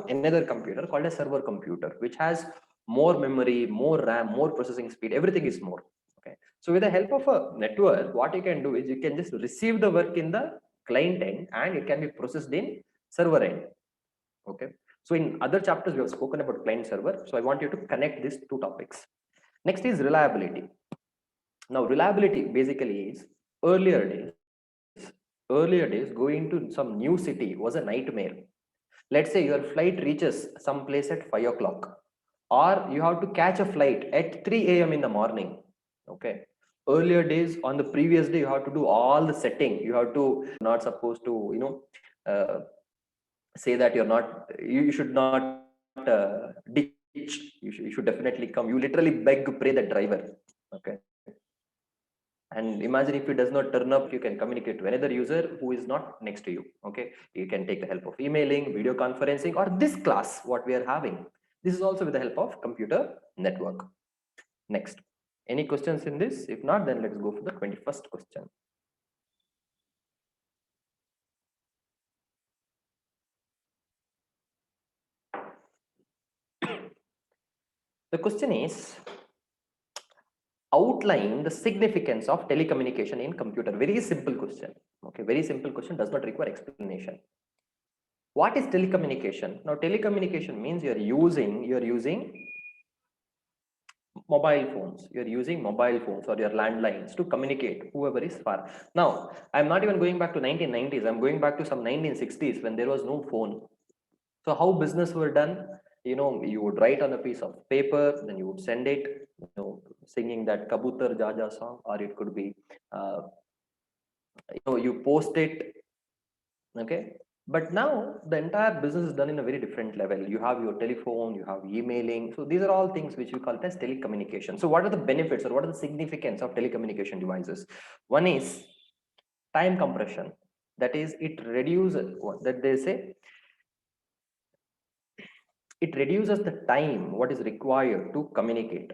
S1: another computer called a server computer, which has more memory, more RAM, more processing speed, everything is more. Okay, so with the help of a network, what you can do is you can just receive the work in the client end and it can be processed in server end. Okay, so in other chapters we have spoken about client server, so I want you to connect these two topics. Next is reliability. Now reliability basically is, earlier days going to some new city was a nightmare. Let's say your flight reaches some place at 5 o'clock, or you have to catch a flight at 3 a.m. in the morning. Okay, earlier days, on the previous day you have to do all the setting. You have to, not supposed to, uh, say that you're not, you should not ditch. You should definitely come. You literally beg, pray the driver. Okay, and imagine if he does not turn up, you can communicate to another user who is not next to you. Okay, you can take the help of emailing, video conferencing, or this class what we are having, this is also with the help of computer network. Next, any questions in this? If not, then let's go for the 21st question. The question is, outline the significance of telecommunication in computer. Very simple question. Okay, very simple question, does not require explanation. What is telecommunication? Now telecommunication means you're using mobile phones. You're using mobile phones or your landlines to communicate whoever is far. Now I'm not even going back to 1990s, I'm going back to some 1960s when there was no phone. So how business were done? You would write on a piece of paper, then you would send it, singing that Kabutar Jaja song, or it could be, you post it. Okay, But now the entire business is done in a very different level. You have your telephone, you have emailing. So these are all things which we call it as telecommunication. So what are the benefits or what are the significance of telecommunication devices? One is time compression. That is, it reduces what that they say, it reduces the time what is required to communicate.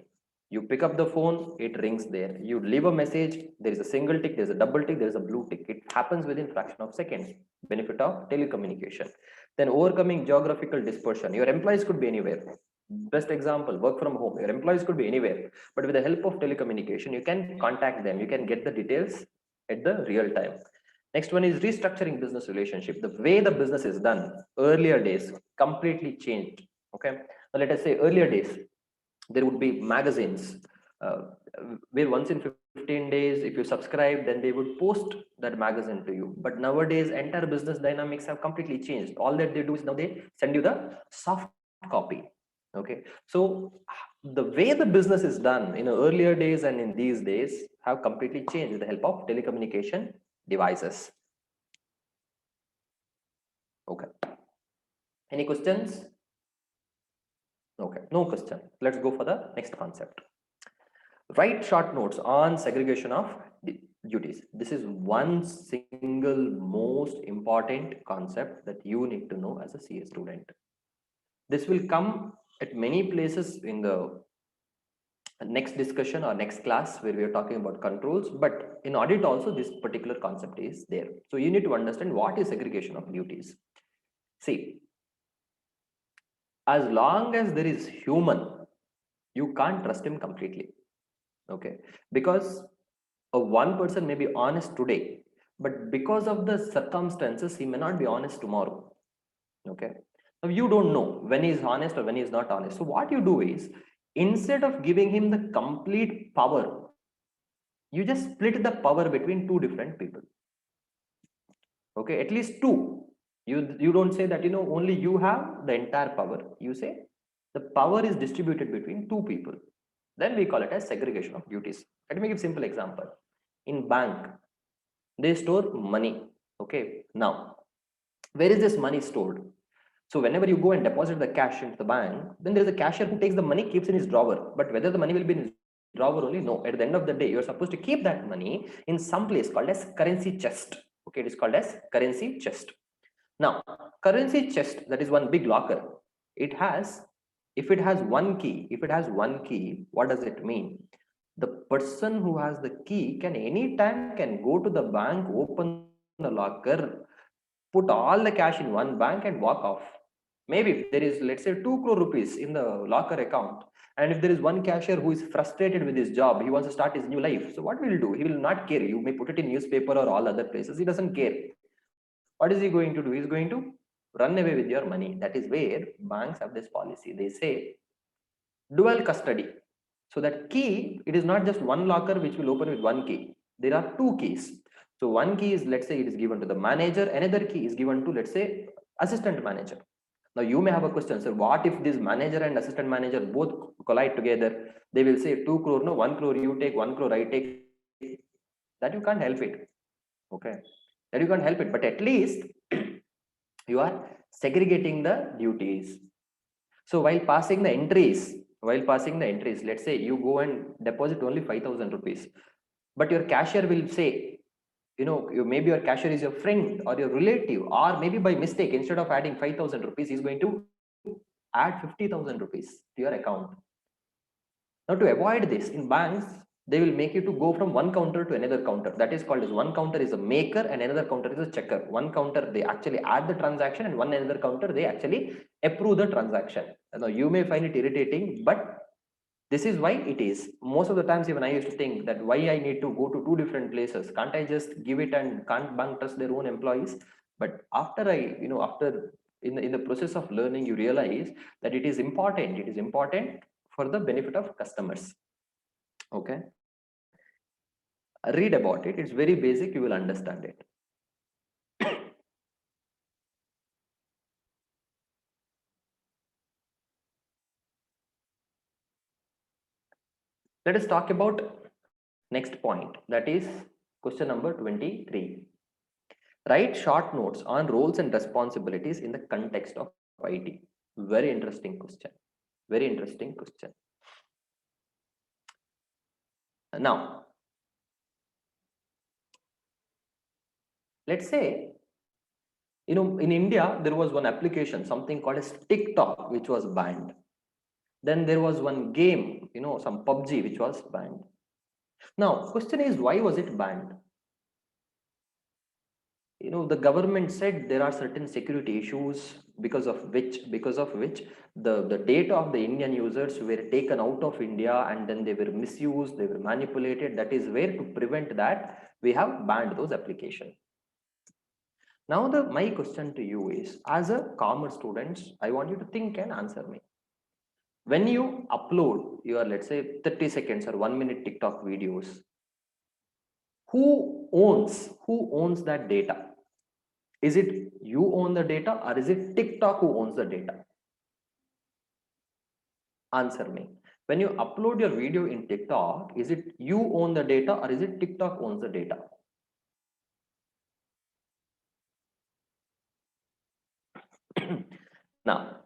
S1: You pick up the phone, it rings there. You leave a message, there is a single tick, there's a double tick, there's a blue tick. It happens within fraction of seconds. Benefit of telecommunication. Then overcoming geographical dispersion. Your employees could be anywhere. Best example, work from home. Your employees could be anywhere. But with the help of telecommunication, you can contact them. You can get the details at the real time. Next one is restructuring business relationship. The way the business is done, earlier days completely changed. Okay, now let us say earlier days, there would be magazines uh, where once in 15 days, if you subscribe, then they would post that magazine to you. But nowadays, entire business dynamics have completely changed. All that they do is now they send you the soft copy. Okay, so the way the business is done in earlier days and in these days have completely changed with the help of telecommunication devices. Okay, any questions? Okay, no question. Let's go for the next concept. Write short notes on segregation of duties. This is one single most important concept that you need to know as a CA student. This will come at many places in the next discussion or next class where we are talking about controls, but in audit also this particular concept is there. So you need to understand what is segregation of duties. See, as long as there is human, you can't trust him completely. Okay, because one person may be honest today, but because of the circumstances he may not be honest tomorrow. Okay, now you don't know when he is honest or when he is not honest. So what you do is, instead of giving him the complete power, you just split the power between two different people. Okay, at least two. You don't say that only you have the entire power. You say the power is distributed between two people. Then we call it as segregation of duties. Let me give simple example. In bank, they store money. Okay, now where is this money stored? So whenever you go and deposit the cash into the bank, then there is a cashier who takes the money, keeps in his drawer. But whether the money will be in his drawer only, no. At the end of the day, you're supposed to keep that money in some place called as currency chest. Okay, it is called as currency chest. Now currency chest, that is one big locker. It has, if it has one key, what does it mean? The person who has the key can anytime can go to the bank, open the locker, put all the cash in one bank and walk off. Maybe if there is, let's say, 2 crore rupees in the locker account, and if there is one cashier who is frustrated with his job, he wants to start his new life. So what will he do? He will not care. You may put it in newspaper or all other places. He doesn't care. What is he going to do? He's going to run away with your money. That is where banks have this policy. They say dual custody. So that key, it is not just one locker which will open with one key. There are two keys. So one key is, let's say, it is given to the manager. Another key is given to, let's say, assistant manager. Now you may have a question, sir, what if this manager and assistant manager both collide together? They will say 2 crore, no, 1 crore you take, 1 crore I take. That you can't help it. Okay. That you can't help it. But at least you are segregating the duties. So while passing the entries, let's say you go and deposit only 5,000 rupees, but your cashier will say, maybe your cashier is your friend or your relative, or maybe by mistake, instead of adding 5,000 rupees, he's going to add 50,000 rupees to your account. Now to avoid this, in banks, they will make you to go from one counter to another counter. That is called as one counter is a maker and another counter is a checker. One counter, they actually add the transaction, and one another counter, they actually approve the transaction. Now you may find it irritating, but this is why it is. Most of the times, even I used to think that why I need to go to two different places. Can't I just give it, and can't bank trust their own employees? But after after in the process of learning, you realize that it is important. It is important for the benefit of customers. Okay, read about it. It's very basic. You will understand it. Let us talk about next point. That is question number 23. Write short notes on roles and responsibilities in the context of IT. Very interesting question. Very interesting question. Now, let's say, in India, there was one application, something called as TikTok, which was banned. Then there was one game, some PUBG, which was banned. Now, question is, why was it banned? The government said there are certain security issues because of which the data of the Indian users were taken out of India and then they were misused, they were manipulated. That is where, to prevent that, we have banned those applications. Now my question to you is, as a commerce student, I want you to think and answer me. When you upload your, let's say, 30 seconds or 1 minute TikTok videos, who owns that data? Is it you own the data, or is it TikTok who owns the data? Answer me. When you upload your video in TikTok, is it you own the data, or is it TikTok owns the data? Now,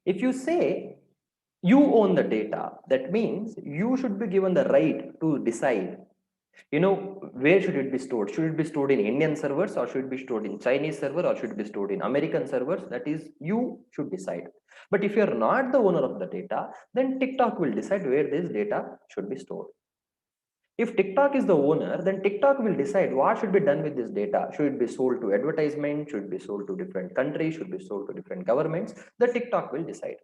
S1: if you say you own the data, that means you should be given the right to decide, where should it be stored? Should it be stored in Indian servers, or should it be stored in Chinese server, or should it be stored in American servers? That is, you should decide. But if you're not the owner of the data, then TikTok will decide where this data should be stored. If TikTok is the owner, then TikTok will decide what should be done with this data. Should it be sold to advertisement? Should it be sold to different countries? Should it be sold to different governments? The TikTok will decide.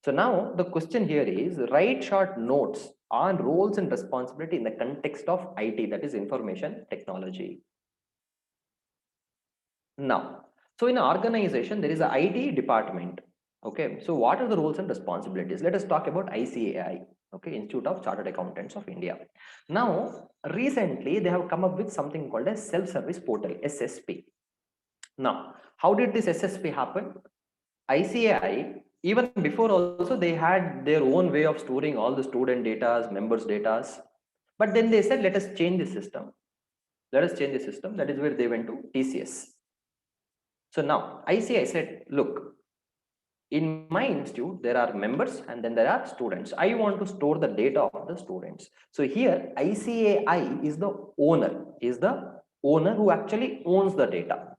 S1: So now the question here is, write short notes on roles and responsibility in the context of IT, that is information technology. Now, so in an organization, there is an IT department. Okay, so what are the roles and responsibilities? Let us talk about ICAI, okay, Institute of Chartered Accountants of India. Now, recently they have come up with something called a self-service portal, SSP. Now, how did this SSP happen? ICAI, even before also, they had their own way of storing all the student data, members data. But then they said, let us change the system. Let us change the system. That is where they went to TCS. So now ICAI said, look, in my institute, there are members and then there are students. I want to store the data of the students. So here ICAI is the owner who actually owns the data.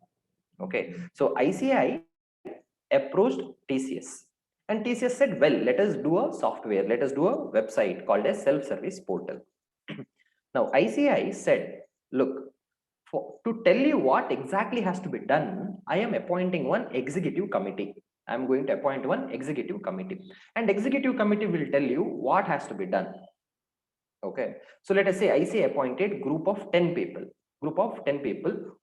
S1: Okay. So ICAI approached TCS, and TCS said, well, let us do a software, let us do a website called a self-service portal. Now ICAI said, look, to tell you what exactly has to be done, I am appointing one executive committee. I'm going to appoint one executive committee, and executive committee will tell you what has to be done. Okay, so let us say ICAI appointed group of 10 people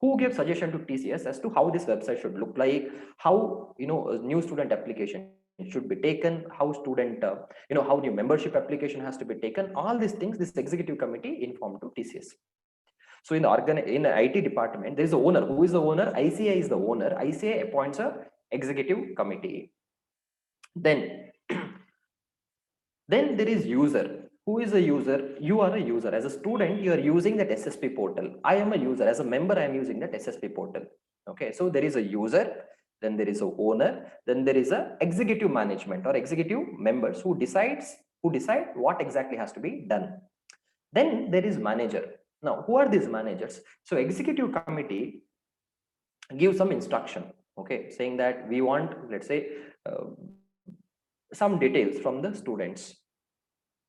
S1: who give suggestion to TCS as to how this website should look like, how a new student application should be taken, how student how the membership application has to be taken. All these things this executive committee informed to TCS. So in the IT department, there is the owner. Who is the owner? ICAI is the owner. ICAI appoints a executive committee. Then there is user. Who is a user? You are a user. As a student, you are using that SSP portal. I am a user. As a member, I am using that SSP portal. Okay, so there is a user, then there is a owner, then there is a executive management or executive members who decide what exactly has to be done. Then there is manager. Now, who are these managers? So executive committee gives some instruction, okay, saying that we want, let's say, some details from the students.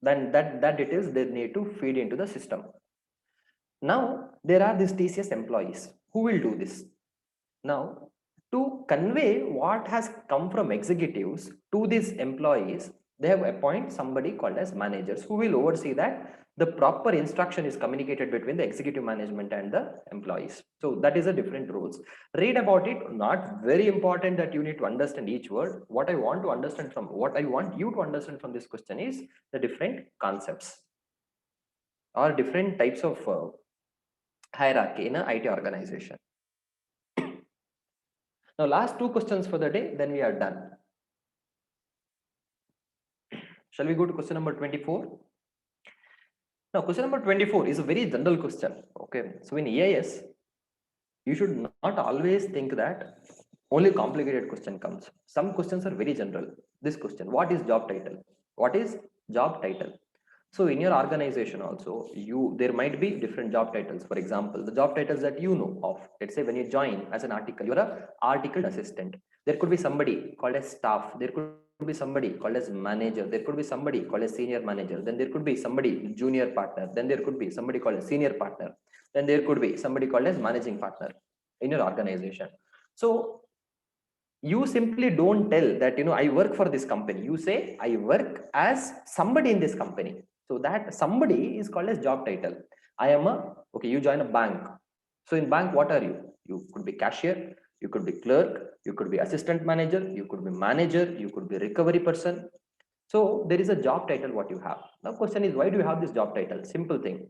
S1: Then that details they need to feed into the system. Now, there are these TCS employees who will do this. Now, to convey what has come from executives to these employees, they have appointed somebody called as managers who will oversee that the proper instruction is communicated between the executive management and the employees. So that is a different rules. Read about it. Not very important that you need to understand each word. What I want you to understand from this question is the different concepts or different types of hierarchy in an IT organization. Now, last two questions for the day, then we are done. Shall we go to question number 24? Now, question number 24 is a very general question. Okay, so in EIS, You should not always think that only complicated question comes. Some questions are very general. This question, what is job title? What is job title? So in your organization also, there might be different job titles. For example, the job titles that you know of. Let's say when you join as an article, you're a article assistant. There could be somebody called as staff. There could be somebody called as manager. There could be somebody called as senior manager. Then there could be somebody junior partner. Then there could be somebody called as senior partner. Then there could be somebody called as managing partner in your organization. So you simply don't tell that I work for this company. You say I work as somebody in this company. So that somebody is called as job title. I am a okay, you join a bank. So in bank, what are you? You could be cashier, you could be clerk, you could be assistant manager, you could be manager, you could be recovery person. So there is a job title what you have. Now question is, why do you have this job title? Simple thing.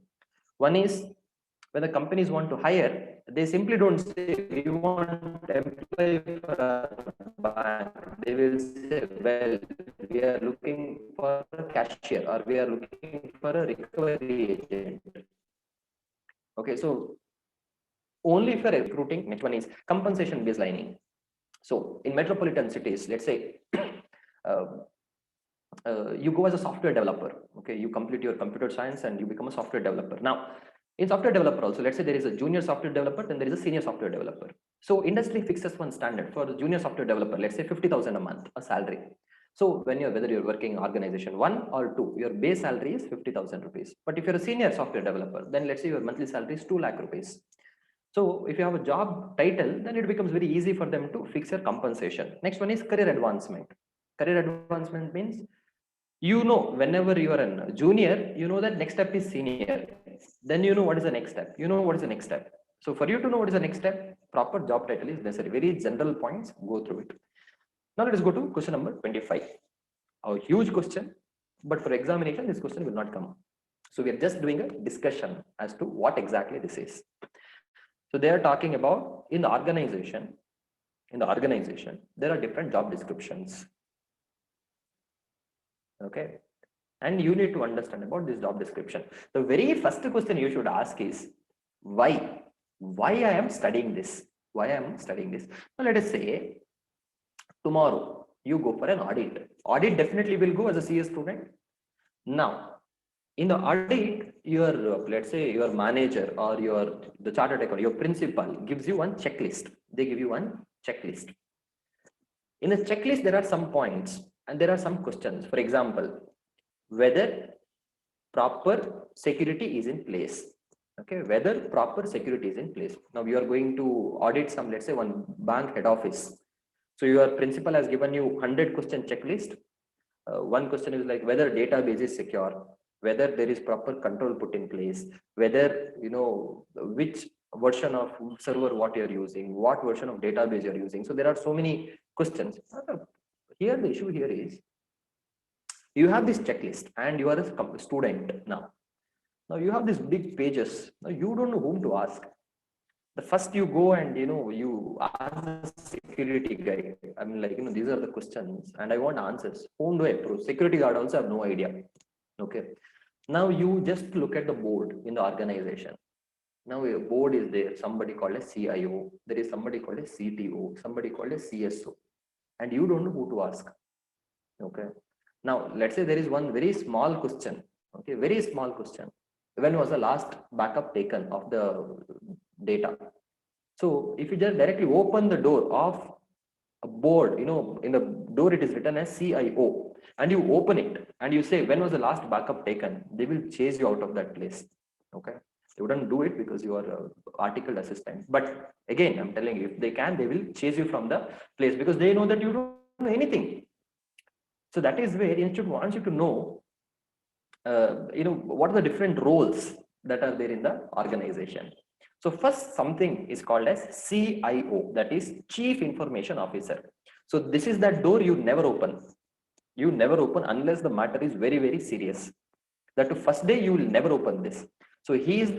S1: One is, when the companies want to hire, they simply don't say we want employee for a bank. They will say, well, we are looking for a cashier or we are looking for a recovery agent. Okay, so only for recruiting. Next one is compensation baselining. So in metropolitan cities, let's say uh, you go as a software developer. Okay, you complete your computer science and you become a software developer. Now in software developer also, let's say there is a junior software developer, then there is a senior software developer. So industry fixes one standard for the junior software developer, let's say 50,000 a month, a salary. So when whether you're working organization 1 or 2, your base salary is 50,000 rupees. But if you're a senior software developer, then let's say your monthly salary is 2 lakh rupees. So if you have a job title, then it becomes very easy for them to fix your compensation. Next one is career advancement. Career advancement means, whenever you are a junior, that next step is senior. Then what is the next step. What is the next step. So for you to know what is the next step, proper job title is necessary. Very general points, go through it. Now let us go to question number 25. A huge question, but for examination, this question will not come. So we are just doing a discussion as to what exactly this is. So they are talking about in the organization, there are different job descriptions. Okay. And you need to understand about this job description. The very first question you should ask is, why? Why I am studying this? Why I am studying this? Now let us say tomorrow you go for an audit. Audit definitely will go as a CS student. Now, in the audit, your let's say your manager or the chartered accountant, your principal gives you one checklist. They give you one checklist. In the checklist, there are some points and there are some questions. For example, whether proper security is in place. Okay, whether proper security is in place. Now you are going to audit some, let's say one bank head office. So your principal has given you 100 question checklist. One question is like whether database is secure, whether there is proper control put in place, whether which version of server what you're using, what version of database you're using. So there are so many questions. Here the issue here is, you have this checklist and you are a student now. Now you have these big pages. Now you don't know whom to ask. The first you go and you ask the security guy. I mean, like these are the questions and I want answers. Whom do I approach? Security guard also have no idea. Okay. Now you just look at the board in the organization. Now a board is there. Somebody called as CIO. There is somebody called as CTO. Somebody called as CSO. And you don't know who to ask. Okay. Now let's say there is one very small question. Okay, very small question. When was the last backup taken of the data? So if you just directly open the door of a board, in the door it is written as CIO, and you open it and you say when was the last backup taken, they will chase you out of that place. Okay, they wouldn't do it because you are an articled assistant, but again I'm telling you, if they can, they will chase you from the place because they know that you don't know anything. So that is where institute wants you to know what are the different roles that are there in the organization. So first, something is called as CIO, that is Chief Information Officer. So this is that door you never open. You never open unless the matter is very, very serious. That first day you will never open this. So he is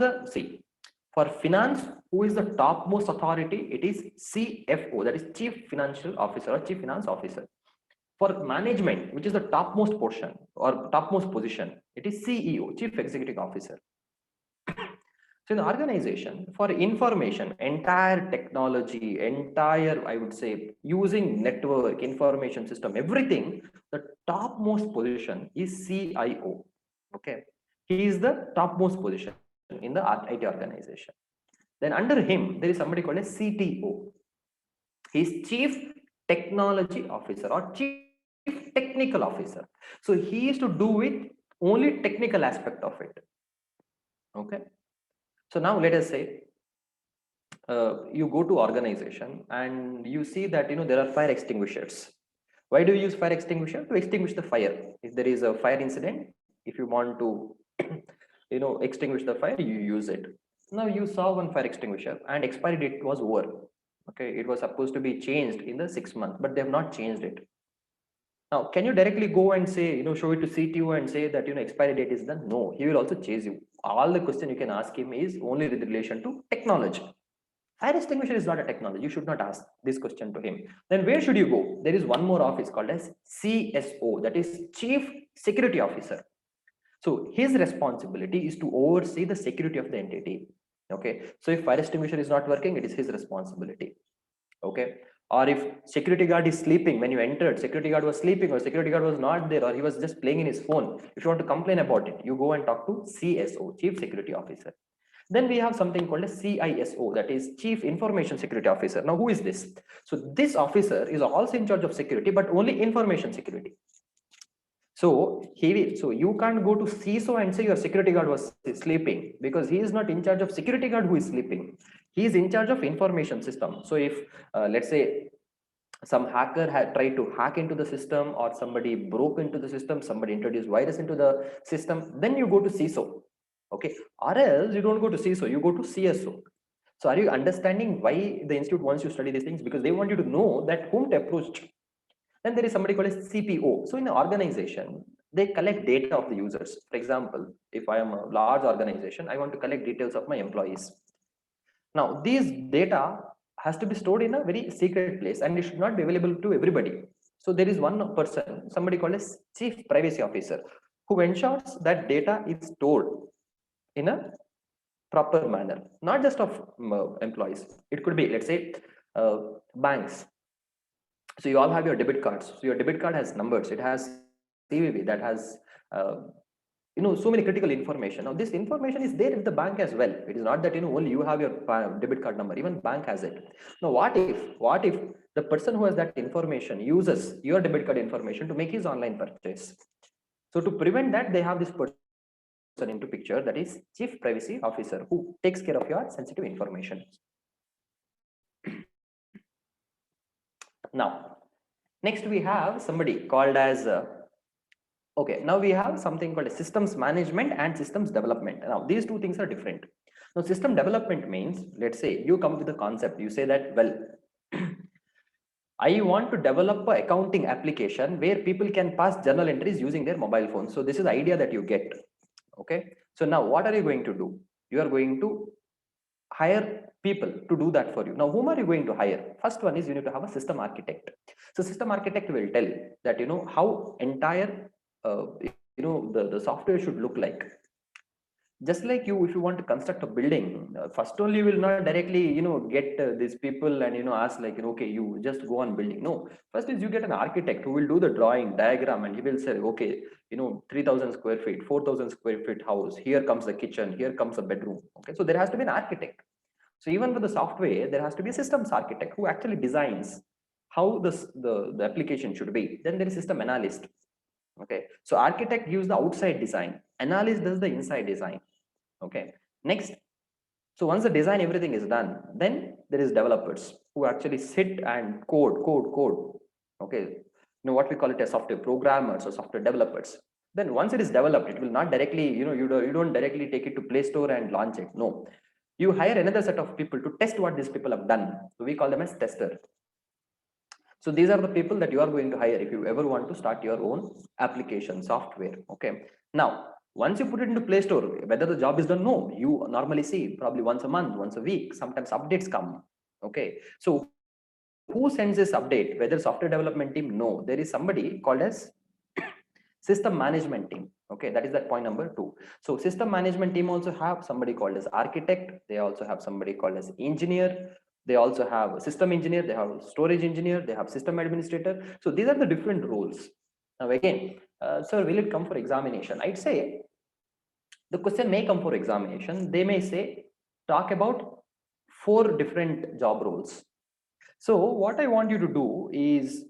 S1: for finance, who is the topmost authority? It is CFO, that is Chief Financial Officer or Chief Finance Officer. For management, which is the topmost portion or topmost position, it is CEO, Chief Executive Officer. So in the organization, for information, entire technology, entire, I would say, using network, information system, everything, the topmost position is CIO. Okay. He is the topmost position in the IT organization. Then under him, there is somebody called a CTO. He is Chief Technology Officer or Chief Technical Officer. So he is to do with only technical aspect of it. Okay. So now let us say you go to organization and you see that there are fire extinguishers. Why do you use fire extinguisher? To extinguish the fire. If there is a fire incident, if you want to extinguish the fire, you use it. Now you saw one fire extinguisher and expiry date was over. Okay, it was supposed to be changed in the 6 months, but they have not changed it. Now, can you directly go and say, show it to CTO and say that, expiry date is done? No, he will also chase you. All the question you can ask him is only with relation to technology. Fire extinguisher is not a technology. You should not ask this question to him. Then where should you go? There is one more office called as CSO, that is Chief Security Officer. So his responsibility is to oversee the security of the entity. Okay. So if fire extinguisher is not working, it is his responsibility. Okay. Or if security guard is sleeping, when you entered, security guard was sleeping or security guard was not there or he was just playing in his phone. If you want to complain about it, you go and talk to CSO, Chief Security Officer. Then we have something called a CISO, that is Chief Information Security Officer. Now, who is this? So this officer is also in charge of security, but only information security. So you can't go to CISO and say your security guard was sleeping, because he is not in charge of security guard who is sleeping. He is in charge of information system. So if let's say some hacker had tried to hack into the system, or somebody broke into the system, somebody introduced virus into the system, then you go to CISO. Okay, or else you don't go to CISO, you go to CSO. So are you understanding why the institute wants you to study these things? Because they want you to know that whom to approach. Then there is somebody called as CPO. So in an organization, they collect data of the users. For example, if I am a large organization, I want to collect details of my employees. Now, these data has to be stored in a very secret place and it should not be available to everybody. So there is one person, somebody called as Chief Privacy Officer, who ensures that data is stored in a proper manner, not just of employees. It could be, let's say, banks. So you all have your debit cards. So your debit card has numbers. It has CVV that has so many critical information. Now this information is there in the bank as well. It is not that only you have your debit card number. Even bank has it. Now what if the person who has that information uses your debit card information to make his online purchase? So to prevent that, they have this person into picture, that is Chief Privacy Officer, who takes care of your sensitive information. Now, next we have somebody called as okay, now we have something called systems management and systems development. Now these two things are different. Now system development means, let's say you come with a concept, you say that, well, I want to develop an accounting application where people can pass journal entries using their mobile phones. So this is the idea that you get. Okay. So now what are you going to do? You are going to hire people to do that for you. Now, whom are you going to hire? First one is you need to have a system architect. So system architect will tell that, how entire, the software should look like. Just like you, if you want to construct a building, first only you will not directly, get these people and, ask like, okay, you just go on building. No, first is you get an architect who will do the drawing diagram and he will say, okay, 3,000 square feet, 4,000 square feet house, here comes the kitchen, here comes a bedroom. Okay, so there has to be an architect. So even for the software, there has to be a systems architect who actually designs how the application should be. Then there is system analyst. Okay, so architect gives the outside design, analyst does the inside design. Okay, next, so once the design everything is done, then there is developers who actually sit and code. Okay, what we call it as software programmers or software developers. Then once it is developed, it will not directly, you don't directly take it to Play Store and launch it. No, you hire another set of people to test what these people have done. So we call them as tester. So these are the people that you are going to hire if you ever want to start your own application software. Okay, now once you put it into Play Store, whether the job is done, no, you normally see probably once a month, once a week, sometimes updates come. Okay, so who sends this update? Whether software development team? No, there is somebody called as system management team. Okay, that is that point number 2. So system management team also have somebody called as architect, they also have somebody called as engineer, they also have a system engineer, they have storage engineer, they have system administrator. So these are the different roles. Now again, sir, will it come for examination? I'd say the question may come for examination. They may say, talk about 4 different job roles. So what I want you to do is,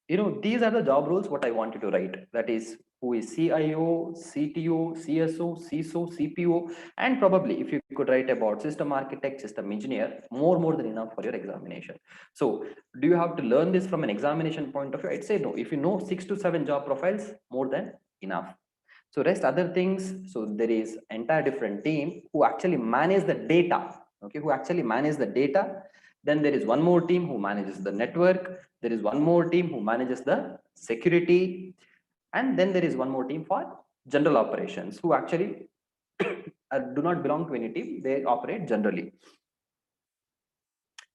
S1: these are the job roles what I want you to write. That is, who is CIO, CTO, CSO, CISO, CPO, and probably if you could write about system architect, system engineer, more than enough for your examination. So do you have to learn this from an examination point of view? I'd say no. If you know 6 to 7 job profiles, more than enough. So rest other things. So there is entire different team who actually manage the data. Okay, who actually manage the data. Then there is one more team who manages the network. There is one more team who manages the security. And then there is one more team for general operations who actually do not belong to any team. They operate generally.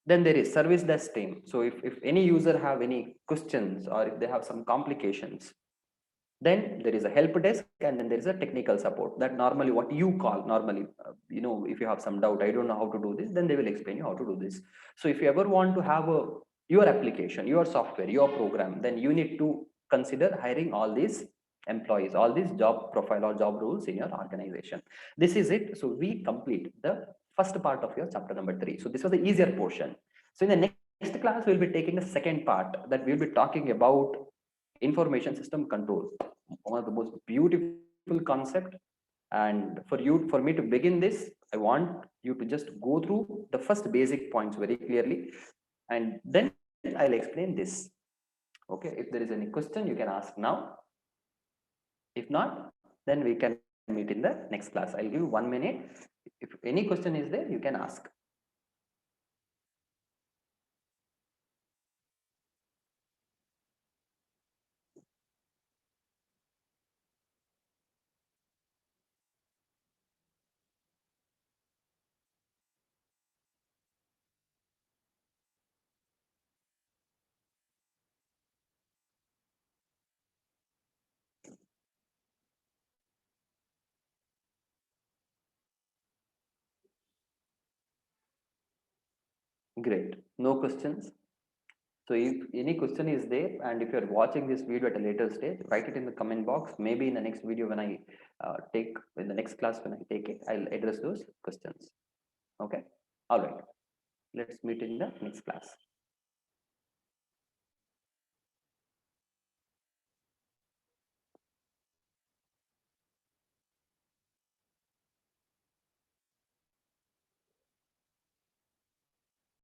S1: Then there is service desk team. So if any user have any questions or if they have some complications, then there is a help desk and then there is a technical support. That normally what you call normally, if you have some doubt, I don't know how to do this, then they will explain you how to do this. So if you ever want to have your application, your software, your program, then you need to consider hiring all these employees, all these job profile or job roles in your organization. This is it. So we complete the first part of your chapter number 3. So this was the easier portion. So in the next class, we'll be taking the second part, that we'll be talking about information system control, one of the most beautiful concept. And for me to begin this, I want you to just go through the first basic points very clearly, and then I'll explain this. Okay, if there is any question, you can ask now. If not, then we can meet in the next class. I'll give you 1 minute. If any question is there, you can ask. Great, no questions. So if any question is there, and if you're watching this video at a later stage, write it in the comment box. Maybe in the next video when I in the next class when I take it, I'll address those questions. Okay. All right. Let's meet in the next class.